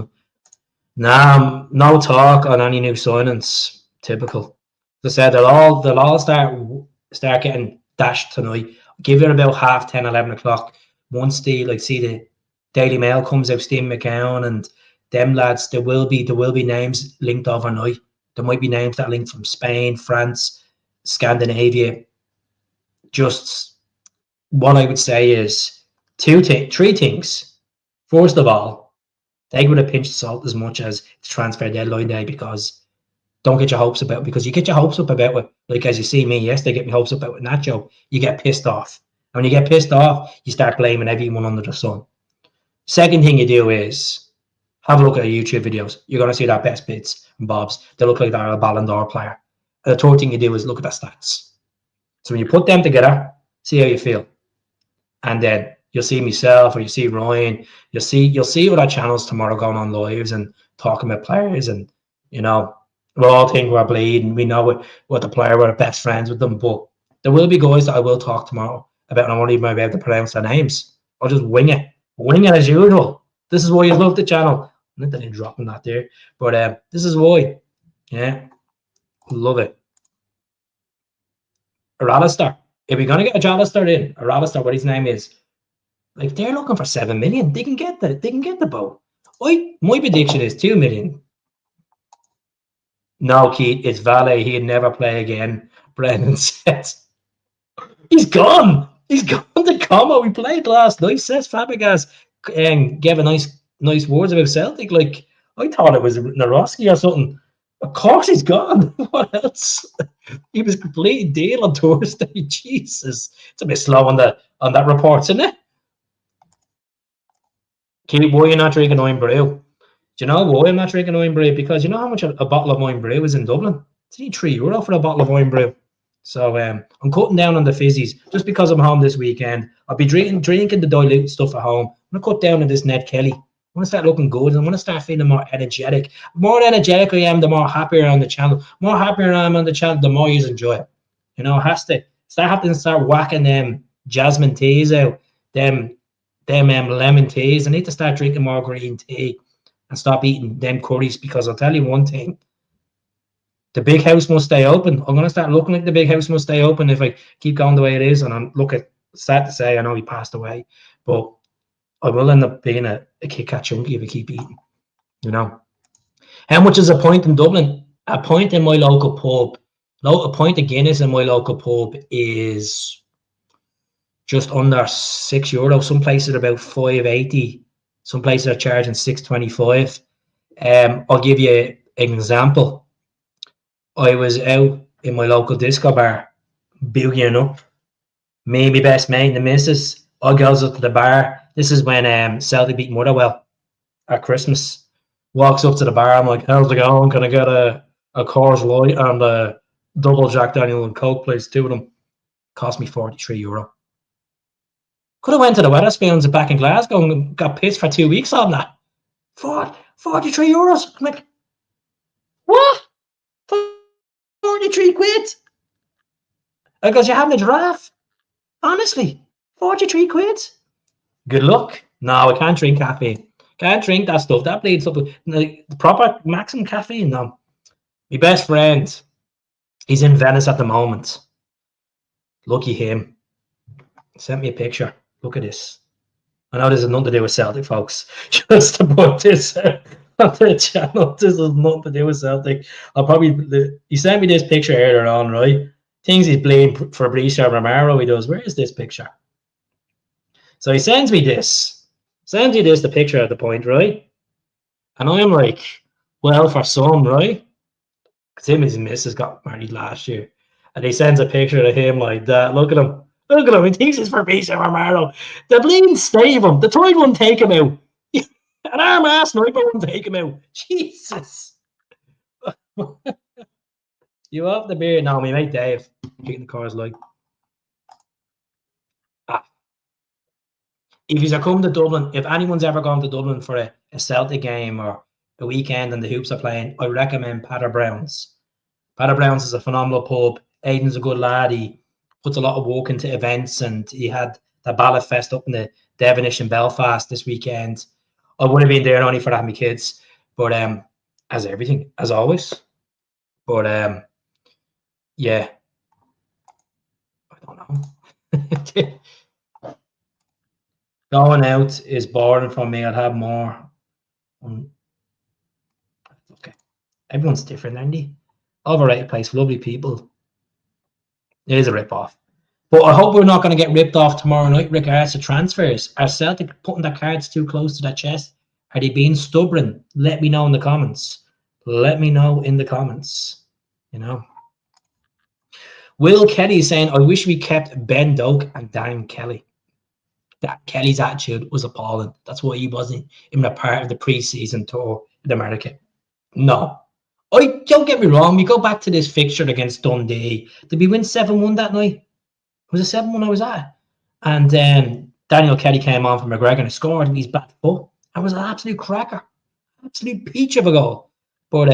no talk on any new signings. Typical. As I said, they'll all start getting dashed tonight. Give it about 10:30, 11 o'clock. Once see the Daily Mail comes out, Steve McCown and them lads, there will be names linked overnight. There might be names that linked from Spain, France, Scandinavia. Just what I would say is three things. First of all, take it with a pinch of salt as much as it's transfer deadline day, because don't get your hopes about it, because you get your hopes up about it. Like as you see me yesterday, get my hopes up about it, Nacho, you get pissed off. And when you get pissed off, you start blaming everyone under the sun. Second thing you do is have a look at YouTube videos. You're going to see that best bits and bobs. They look like they're a Ballon d'Or player. And the third thing you do is look at the stats. So when you put them together, see how you feel. And then you'll see myself or you see Ryan. You'll see other channels tomorrow going on lives and talking about players. And, you know, we all think we're bleeding. We know what the player, we're best friends with them. But there will be guys that I will talk tomorrow about, and I won't even be able to pronounce their names. I'll just wing it. Wing it as usual. This is why you love the channel. Not that I'm dropping that there, but this is why. Yeah, love it. A Alistair. If we're gonna get a Alistair in, a Alistair, what his name is, like they're looking for 7 million. They can get the boat. My prediction is 2 million. No, Keith, it's Valet. He'd never play again. Brendan says he's gone. He's gone to Como. We played last night. Says Fabregas and gave a nice words about Celtic. Like, I thought it was Naroski or something. Of course he's gone. What else? He was completely deal on Thursday. Jesus. It's a bit slow on that report, isn't it? Keep, why are you not drinking Iron Brew? Do you know why I'm not drinking Iron Brew? Because you know how much a bottle of Iron Brew is in Dublin? It's only €3 for a bottle of Iron Brew. So I'm cutting down on the fizzies just because I'm home this weekend. I'll be drinking the dilute stuff at home. I'm going to cut down on this Ned Kelly. I want to start looking good. I want to start feeling more energetic. The more energetic I am, the more happier I'm on the channel. The more happier I am on the channel, the more you enjoy it. You know, it has to start whacking them jasmine teas out, them lemon teas. I need to start drinking more green tea and stop eating them curries, because I'll tell you one thing. The big house must stay open. I'm going to start looking like the big house must stay open if I keep going the way it is. And I'm sad to say, I know he passed away, but I will end up being a Kit Kat junkie if I keep eating, you know. How much is a pint in Dublin? A pint in my local pub, a pint of Guinness in my local pub is just under €6. Some places are about €5.80. Some places are charging €6.25. I'll give you an example. I was out in my local disco bar, boogieing up. Me, my best mate, and the missus. I goes up to the bar. This is when Celtic beat Motherwell at Christmas. Walks up to the bar. I'm like, how's it going? Can I get a Coors Light and a double Jack Daniel and Coke, please? Two of them. Cost me €43. Could have went to the Wetherspoons back in Glasgow and got pissed for 2 weeks on that. €43. I'm like, what? 43 quid? Because you're having a giraffe. Honestly, 43 quid. Good luck. No, I can't drink caffeine. Can't drink that stuff. That bleeds up. Like, proper maximum caffeine. No. My best friend, he's in Venice at the moment. Lucky him. Sent me a picture. Look at this. I know this has nothing to do with Celtic, folks. Just to put this on the channel. This has nothing to do with Celtic. He sent me this picture earlier on, right? Thinks he's playing for Fabrizio Romero. He does. Where is this picture? So he sends me this. Sends you this, the picture at the point, right? And I'm like, well, for some, right? Because him and his missus got married last year. And he sends a picture of him like that. Look at him. Look at him. He thinks he's Fabrizio Romero. The bleeding stave him. The Troy wouldn't take him out. An arm ass sniper wouldn't take him out. Jesus. You have the beer now, me mate Dave. Drinking the Coors Light. If you're coming to Dublin, if anyone's ever gone to Dublin for a Celtic game or a weekend and the Hoops are playing, I recommend Patter Brown's. Patter Brown's is a phenomenal pub. Aidan's a good lad. He puts a lot of work into events, and he had the Ballot Fest up in the Devonish in Belfast this weekend. I would have been there only for that, my kids, but as everything, as always. But yeah, I don't know. Going out is boring for me. I'd have more. Okay, everyone's different, aren't they? Overrated place, lovely people. It is a rip-off. But I hope we're not going to get ripped off tomorrow night regards to transfers. Are Celtic putting their cards too close to their chest? Are they being stubborn? Let me know in the comments. Let me know in the comments. You know. Will Kelly is saying, I wish we kept Ben Doak and Dan Kelly. That Kelly's attitude was appalling. That's why he wasn't even a part of the preseason tour in America. No. Don't get me wrong. We go back to this fixture against Dundee. Did we win 7-1 that night? It was a 7-1 I was at. And then Daniel Kelly came on for McGregor and scored with his back foot. It was an absolute cracker. Absolute peach of a goal. But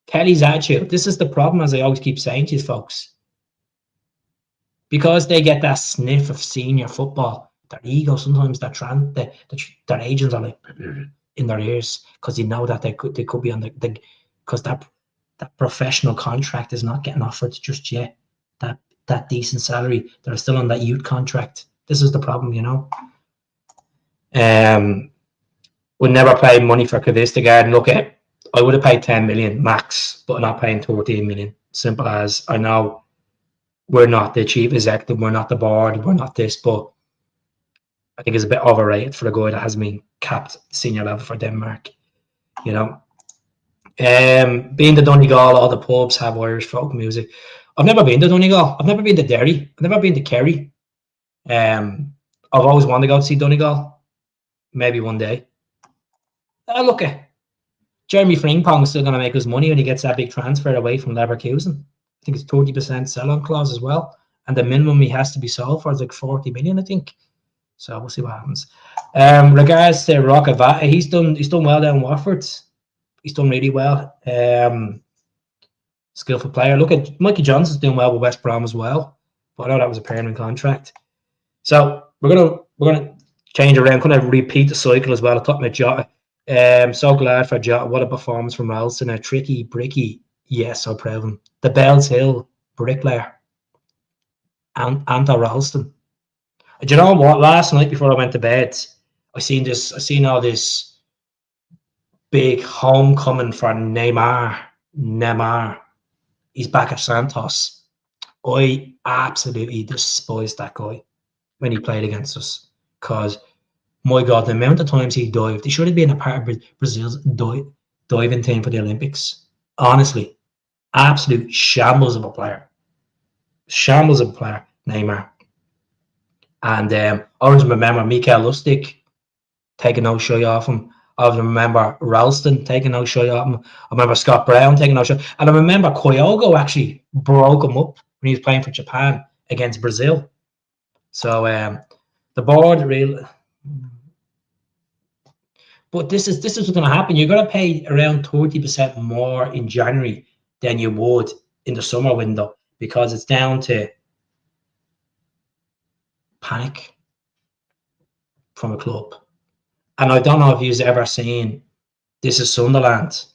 Kelly's attitude, this is the problem, as I always keep saying to you folks. Because they get that sniff of senior football, their ego, sometimes their agents are like in their ears because they know that they could be on because that professional contract is not getting offered just yet. That decent salary, they're still on that youth contract. This is the problem, you know. Would never pay money for Kavistagard. Look at, I would have paid 10 million max, but I'm not paying 13 million. Simple as. I know we're not the chief executive, we're not the board, we're not this, but I think it's a bit overrated for a guy that hasn't been capped senior level for Denmark, you know. Being the Donegal, all the pubs have Irish folk music. I've never been to Donegal. I've never been to Derry. I've never been to Kerry. I've always wanted to go to see Donegal. Maybe one day. Look at Jeremy Frimpong's still going to make us money when he gets that big transfer away from Leverkusen. I think it's 30% sell-on clause as well. And the minimum he has to be sold for is like 40 million, I think. So we'll see what happens. Regards to Rockavata, he's done well down Watford. He's done really well. Skillful player. Look at Mikey Johnson's doing well with West Brom as well. But I know that was a permanent contract. So we're gonna change around, kind of repeat the cycle as well. I talked about Jota. So glad for Jota. What a performance from Ralston. A tricky, bricky. Yes, so proud of him. The Bells Hill bricklayer. Anta Ralston. Do you know what? Last night before I went to bed, I seen all this big homecoming for Neymar. He's back at Santos. I absolutely despised that guy when he played against us. Because, my God, the amount of times he dived, he should have been a part of Brazil's diving team for the Olympics. Honestly, absolute shambles of a player. Shambles of a player, Neymar. And I always remember Mikael Lustig taking no shy off him. I remember Ralston taking no shy off him. I remember Scott Brown taking no shy. And I remember Kyogo actually broke him up when he was playing for Japan against Brazil. So the board really. But this is what's going to happen. You're going to pay around 30% more in January than you would in the summer window because it's down to panic from a club. And I don't know if you've ever seen This Is Sunderland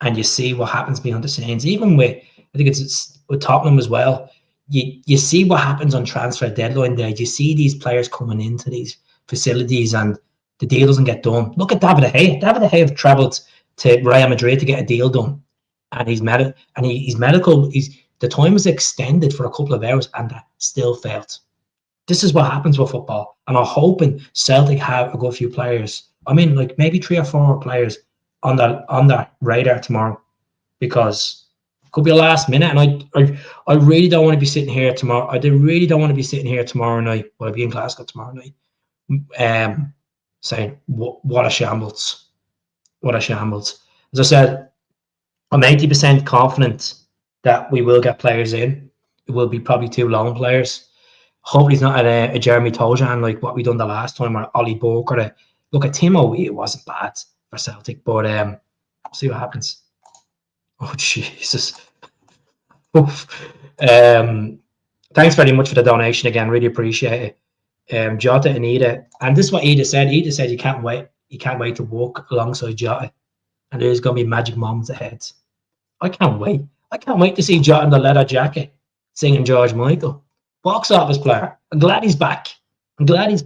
and you see what happens behind the scenes. Even with, I think it's with Tottenham as well, you see what happens on transfer deadline day. You see these players coming into these facilities and the deal doesn't get done. Look at David De Gea. David De Gea travelled to Real Madrid to get a deal done. And he's medical. The time was extended for a couple of hours and that still failed. This is what happens with football. And I'm hoping Celtic have a good few players. I mean, like maybe 3 or 4 players on that radar tomorrow. Because it could be a last minute. And I really don't want to be sitting here tomorrow. I really don't want to be sitting here tomorrow night. Well, I'll be in Glasgow tomorrow night. Saying, what a shambles. What a shambles. As I said, I'm 80% confident that we will get players in. It will be probably 2 loan players. Hopefully it's not a Jeremy Tojan like what we done the last time, or Ollie Burke, or look at Timo. It wasn't bad for Celtic, but see what happens. Oh Jesus! Thanks very much for the donation again. Really appreciate it. Jota and Ida, and this is what Ida said. Ida said you can't wait to walk alongside Jota, and there's going to be magic moments ahead. I can't wait. I can't wait to see Jota in the leather jacket singing George Michael. Box office player. I'm glad he's back. He lifts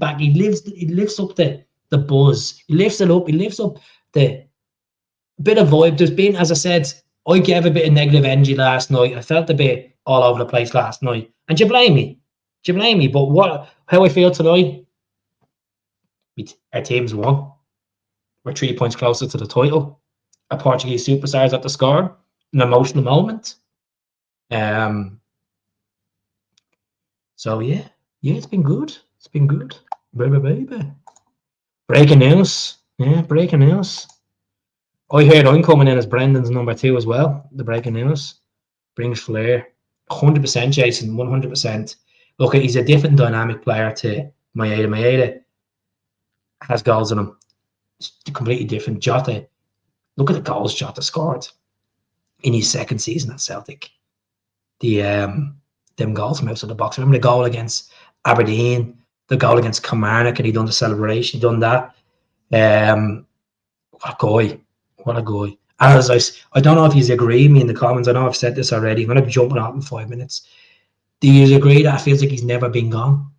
up the buzz. He lifts it up. He lifts up the bit of vibe. There's been, as I said, I gave a bit of negative energy last night. I felt a bit all over the place last night. And do you blame me? Do you blame me? But how I feel tonight? Our team's won. We're 3 points closer to the title. Our Portuguese superstars at the score. An emotional moment. So yeah, it's been good. It's been good. Baby. Breaking news. Yeah, breaking news. I heard I'm coming in as Brendan's number 2 as well. The breaking news brings flair. 100% Jason, 100%. Look, he's a different dynamic player to Maeda. Maeda has goals in him. It's completely different. Jota, look at the goals Jota scored in his second season at Celtic. Them goals from outside the box. Remember the goal against Aberdeen, the goal against Kilmarnock, and he done the celebration, he done that. What a guy. What a guy. As I don't know if you agree with me in the comments. I know I've said this already. I'm going to be jumping out in 5 minutes. Do you agree that it feels like he's never been gone?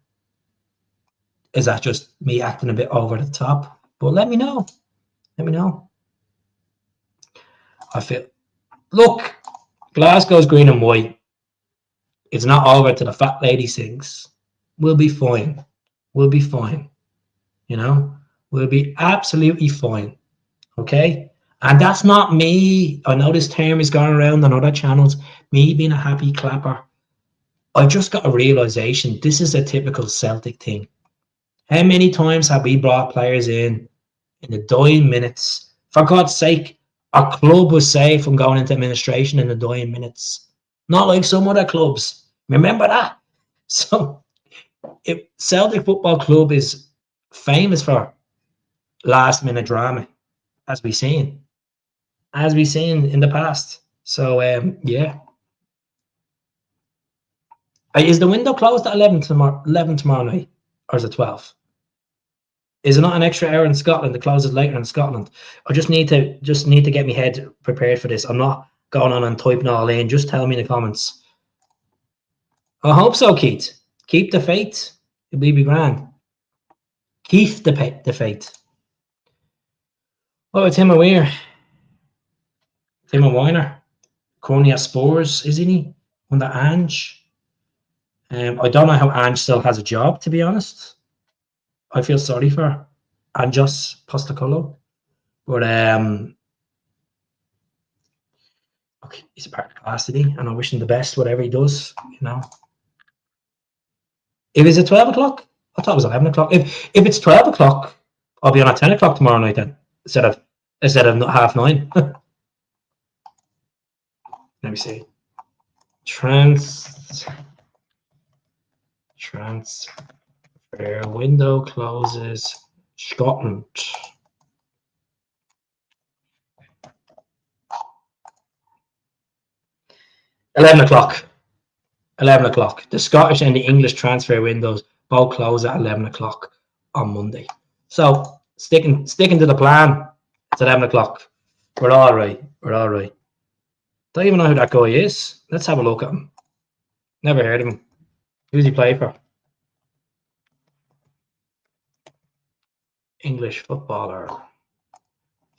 Is that just me acting a bit over the top? But let me know. Let me know. I feel. Look, Glasgow's green and white. It's not over till the fat lady sings. We'll be fine. We'll be fine. You know? We'll be absolutely fine. Okay? And that's not me. I know this term is going around on other channels. Me being a happy clapper. I just got a realization. This is a typical Celtic thing. How many times have we brought players in the dying minutes? For God's sake, our club was saved from going into administration in the dying minutes. Not like some other clubs. Remember that? So, if Celtic Football Club is famous for last minute drama, as we've seen in the past. So, yeah. Is the window closed at 11 tomorrow night? Or is it 12? Is it not an extra hour in Scotland? It closes later in Scotland. I just need to get my head prepared for this. I'm not going on and typing all in. Just tell me in the comments. I hope so, Keith. Keep the faith. It'll be grand. Keep the faith. Oh, it's Tim O'Weir. Tim O'Weiner. Currently at Spurs, isn't he? Under Ange. I don't know how Ange still has a job, to be honest. I feel sorry for Anjos Postecoglou. But okay, he's a part of the class today, and I wish him the best, whatever he does, you know. If it's at 12 o'clock, I thought it was 11 o'clock. If it's 12 o'clock, I'll be on at 10 o'clock tomorrow night then, instead of 9:30. Let me see. Transfer window closes. Scotland. 11 o'clock. 11 o'clock. The Scottish and the English transfer windows both close at 11 o'clock on Monday. So, sticking to the plan, it's 11 o'clock. We're all right. Don't even know who that guy is. Let's have a look at him. Never heard of him. Who's he play for? English footballer.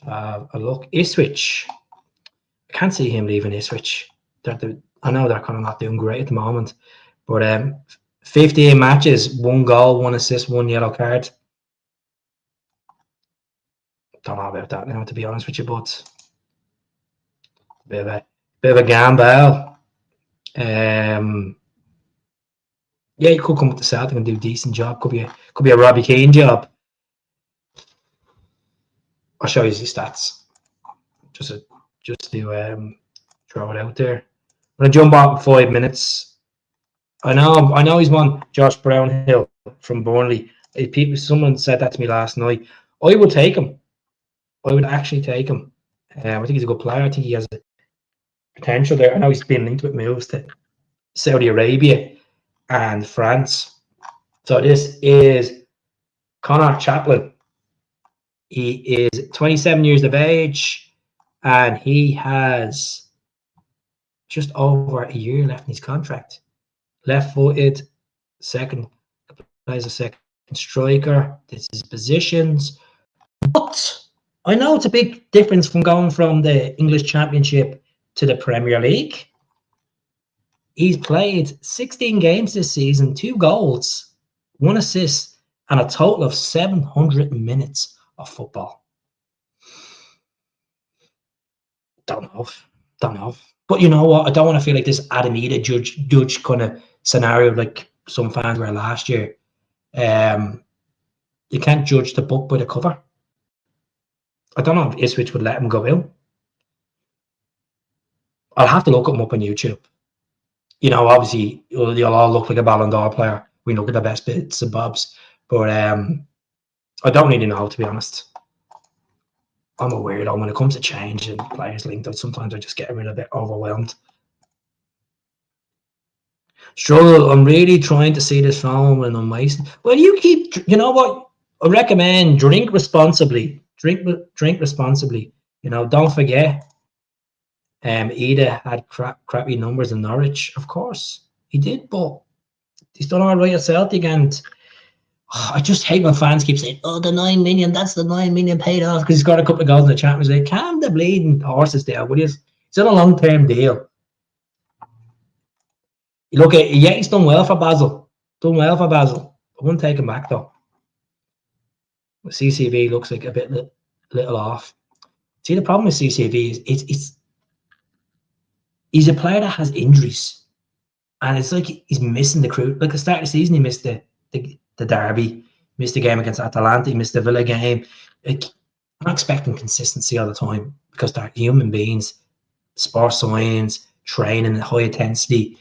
A look. Ipswich. I can't see him leaving Ipswich. I know they're kind of not doing great at the moment. But 15 matches, 1 goal, 1 assist, 1 yellow card. Don't know about that now, to be honest with you, but bit of a gamble. Yeah, he could come up to Celtic and do a decent job. Could be a Robbie Keane job. I'll show you his stats. Just to throw it out there. I'm gonna jump out in 5 minutes. I know he's one Josh Brownhill from Burnley. Someone said that to me last night. I would take him. I would actually take him. I think he's a good player. I think he has potential there. I know he's been linked with moves to Saudi Arabia and France. So this is Connor Chaplin. He is 27 years of age, and he has just over a year left in his contract. Left-footed, plays a second striker. This is positions. But I know it's a big difference from going from the English Championship to the Premier League. He's played 16 games this season, 2 goals, 1 assist, and a total of 700 minutes of football. Don't know. But you know what? I don't want to feel like this Adam Eda judge kind of scenario. Like, some fans were last year. You can't judge the book by the cover. I don't know if Ipswich would let him go out. I'll have to look him up on YouTube. Obviously, you'll all look like a Ballon d'Or player. We look at the best bits and bobs. But I don't really know, to be honest. I'm a weirdo when it comes to change and players linked up. Sometimes I just get a little bit overwhelmed. Struggle. I'm really trying to see this film when I'm wasting. Well, you know what? I recommend drink responsibly. Drink responsibly. Don't forget. Ida had crappy numbers in Norwich. Of course, he did, but he's done all right at Celtic. And I just hate when fans keep saying, "Oh, the 9 million. That's the 9 million paid off because he's got a couple of goals in the Champions League." Calm the bleeding horses down. He's on a long-term deal. Look, he's done well for Basel. I wouldn't take him back though. CCV looks like a bit little off. See, the problem with CCV is he's a player that has injuries, and it's like he's missing the crew. Like the start of the season, he missed the derby, missed the game against Atalanta, he missed the Villa game. Like, I'm not expecting consistency all the time because they're human beings, sport science, training at high intensity.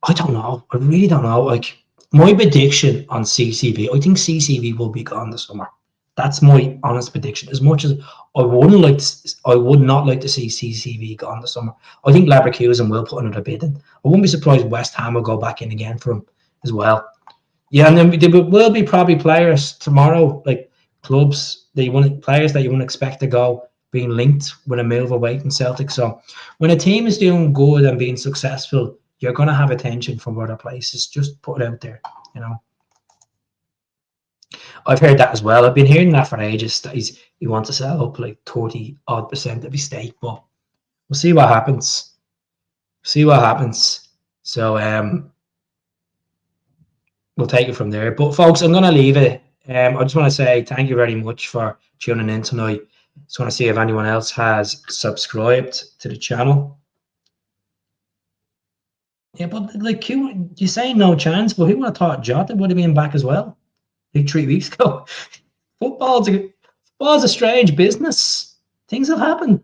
I don't know. I really don't know. Like, my prediction on CCV, I think CCV will be gone this summer. That's my honest prediction. As much as I would not like to see CCV gone this summer. I think Leverkusen will put another bid in. I wouldn't be surprised if West Ham will go back in again for him as well. Yeah, and then there will be probably players tomorrow, like clubs players that you wouldn't expect to go, being linked with a move away from Celtic. So when a team is doing good and being successful, you're going to have attention from other places. Just put it out there, I've heard that as well. I've been hearing that for ages, that he wants to sell up like 30% of his stake, but we'll see what happens. So we'll take it from there. But folks, I'm going to leave it. I just want to say thank you very much for tuning in tonight. Just want to see if anyone else has subscribed to the channel. Yeah, but like you say no chance, but who would have thought Jota would have been back as well? Like 3 weeks ago. Football's a strange business. Things happen.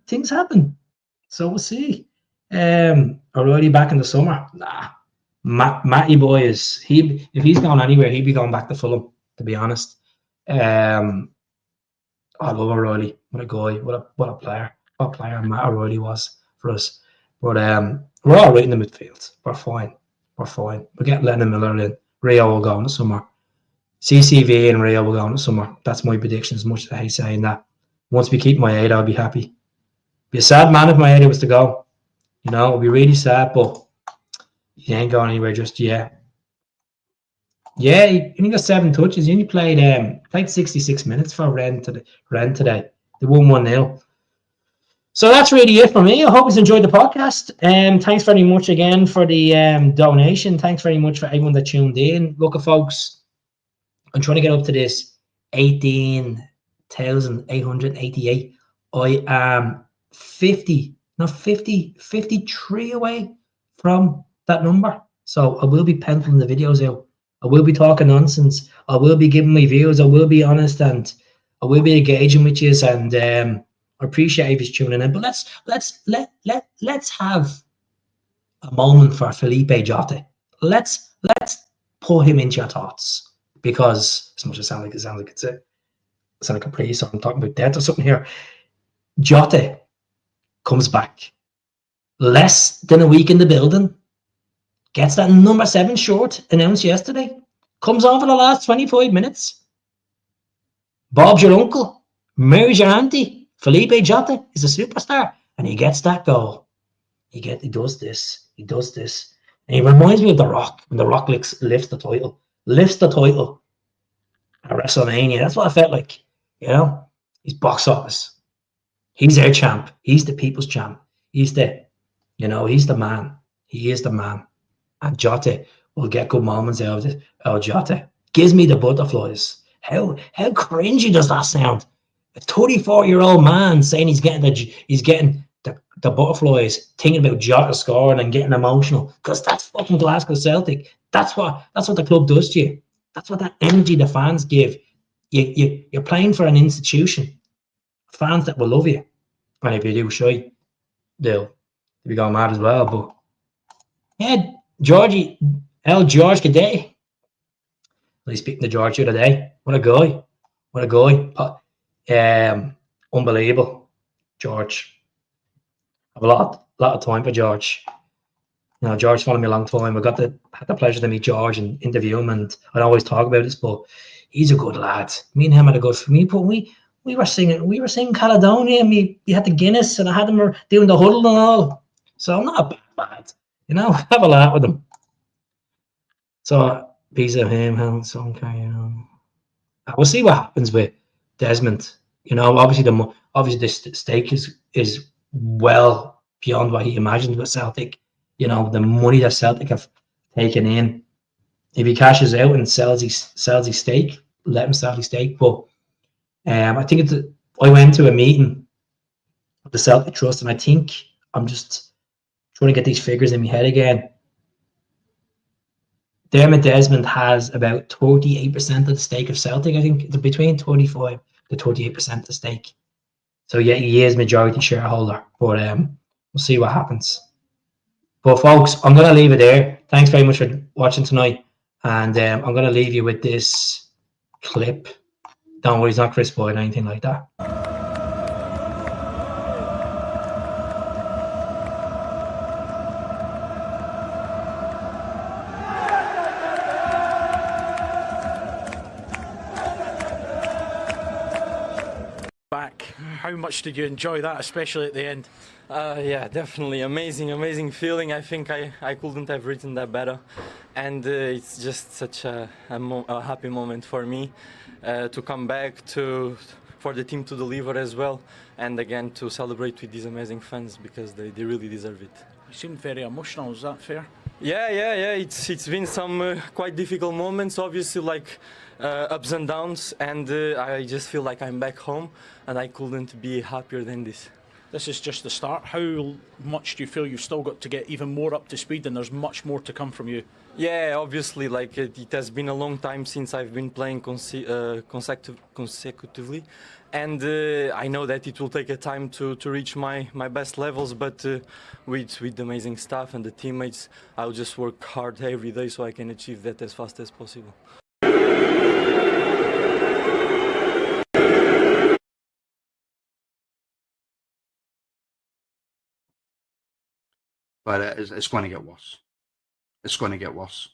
So we'll see. Already back in the summer. Nah. Matty boy if he's going anywhere, he'd be going back to Fulham, to be honest. I love O'Reilly. What a guy. What a player. What a player Matt O'Reilly was for us. But we're all right in the midfield. We're fine. We'll get Lennon Miller in. Rio will go in the summer. CCV and Rio will go in the summer. That's my prediction, as much as I hate saying that. Once we keep my 8, I'll be happy. Be a sad man if my 8 was to go. It'll be really sad, but he ain't going anywhere just yet. Yeah, he only got 7 touches. He only played 66 minutes for Rennes today. They won 1-0. So that's really it for me. I hope you enjoyed the podcast. Thanks very much again for the donation. Thanks very much for everyone that tuned in. Look, folks, I'm trying to get up to this 18,888. I am 53 away from that number. So I will be penciling the videos out. I will be talking nonsense. I will be giving my views. I will be honest, and I will be engaging with you. And I appreciate you tuning in. But let's have a moment for Felipe Jota. Let's put him into your thoughts, because as much as it sounds like a priest, or I'm talking about death or something here. Jota comes back less than a week in the building, gets that number 7 short announced yesterday, comes on for the last 25 minutes. Bob's your uncle, Mary's your auntie. Felipe Jota is a superstar, and he gets that goal. He does this, and he reminds me of The Rock, when The Rock lifts the title at WrestleMania. That's what I felt like. He's box office. He's their champ. He's the people's champ. He's the man. He is the man. And Jota will get good moments out of it. Oh, Jota gives me the butterflies. How cringy does that sound? A 34-year-old man saying he's getting the butterflies thinking about Jota scoring and getting emotional because that's fucking Glasgow Celtic. That's what the club does to you. That's what that energy the fans give. You're playing for an institution, fans that will love you, and if you do shy, they'll be going mad as well. But yeah, George Cadet. I was speaking to George the other day. What a guy! What a guy! Unbelievable, George. I have a lot of time for George. You know, George followed me a long time. I had the pleasure to meet George and interview him, and I always talk about this, but he's a good lad. Me and him had a good we were singing Caledonia, and we had the Guinness, and I had him doing the huddle and all. So I'm not bad. You know, have a laugh with him. So a piece of him, so okay, you know. We'll see what happens with Desmond. You know, obviously this stake is well beyond what he imagined with Celtic. You know, the money that Celtic have taken in. If he cashes out and sells his stake, let him sell his stake. But I think I went to a meeting of the Celtic Trust, and I think I'm just trying to get these figures in my head again. Dermot Desmond has about 38% of the stake of Celtic. I think it's between 25 to 38% of the stake. So yeah, he is majority shareholder. But we'll see what happens. But folks, I'm going to leave it there. Thanks very much for watching tonight. And I'm going to leave you with this clip. Don't worry, it's not Chris Boyd or anything like that. How much did you enjoy that, especially at the end? Yeah, definitely amazing feeling. I think I couldn't have written that better, and it's just such a happy moment for me to come back, for the team to deliver as well, and again to celebrate with these amazing fans because they really deserve it. You seemed very emotional. Is that fair? Yeah. It's been some quite difficult moments, obviously, like ups and downs, and I just feel like I'm back home, and I couldn't be happier than this. This is just the start. How much do you feel you've still got to get even more up to speed, and there's much more to come from you? Yeah, obviously, like it has been a long time since I've been playing consecutively, and I know that it will take a time to reach my best levels, but with the amazing staff and the teammates, I'll just work hard every day so I can achieve that as fast as possible. But it's going to get worse. It's going to get worse.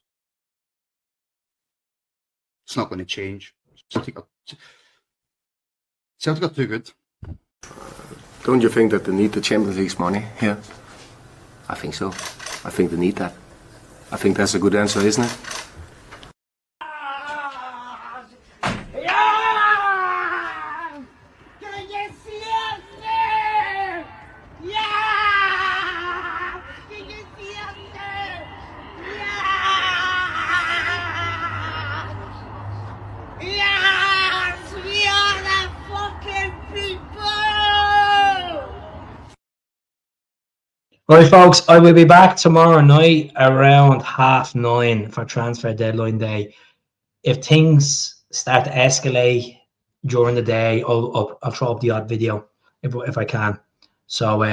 It's not going to change. Celtic are too good. Don't you think that they need the Champions League's money here? I think so. I think they need that. I think that's a good answer, isn't it? Right, folks, I will be back tomorrow night around 9:30 for transfer deadline day. If things start to escalate during the day, I'll throw up the odd video if I can. So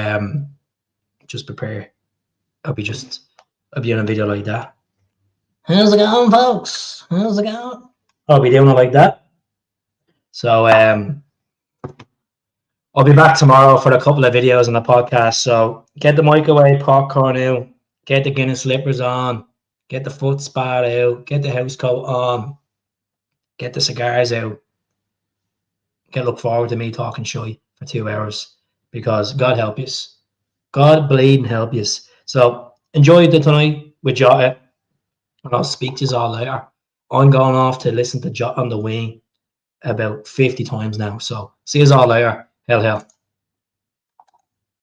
just prepare. I'll be on a video like that. How's it going, folks? How's it going? I'll be doing it like that. So I'll be back tomorrow for a couple of videos on the podcast. So get the microwave popcorn out, get the Guinness slippers on, get the foot spar out, get the house coat on, get the cigars out. Look forward to me talking shy for 2 hours because God help you. God bleeding help you. So enjoy the tonight with Jota, and I'll speak to you all later. I'm going off to listen to Jota on the wing about 50 times now. So see you all later. Hell.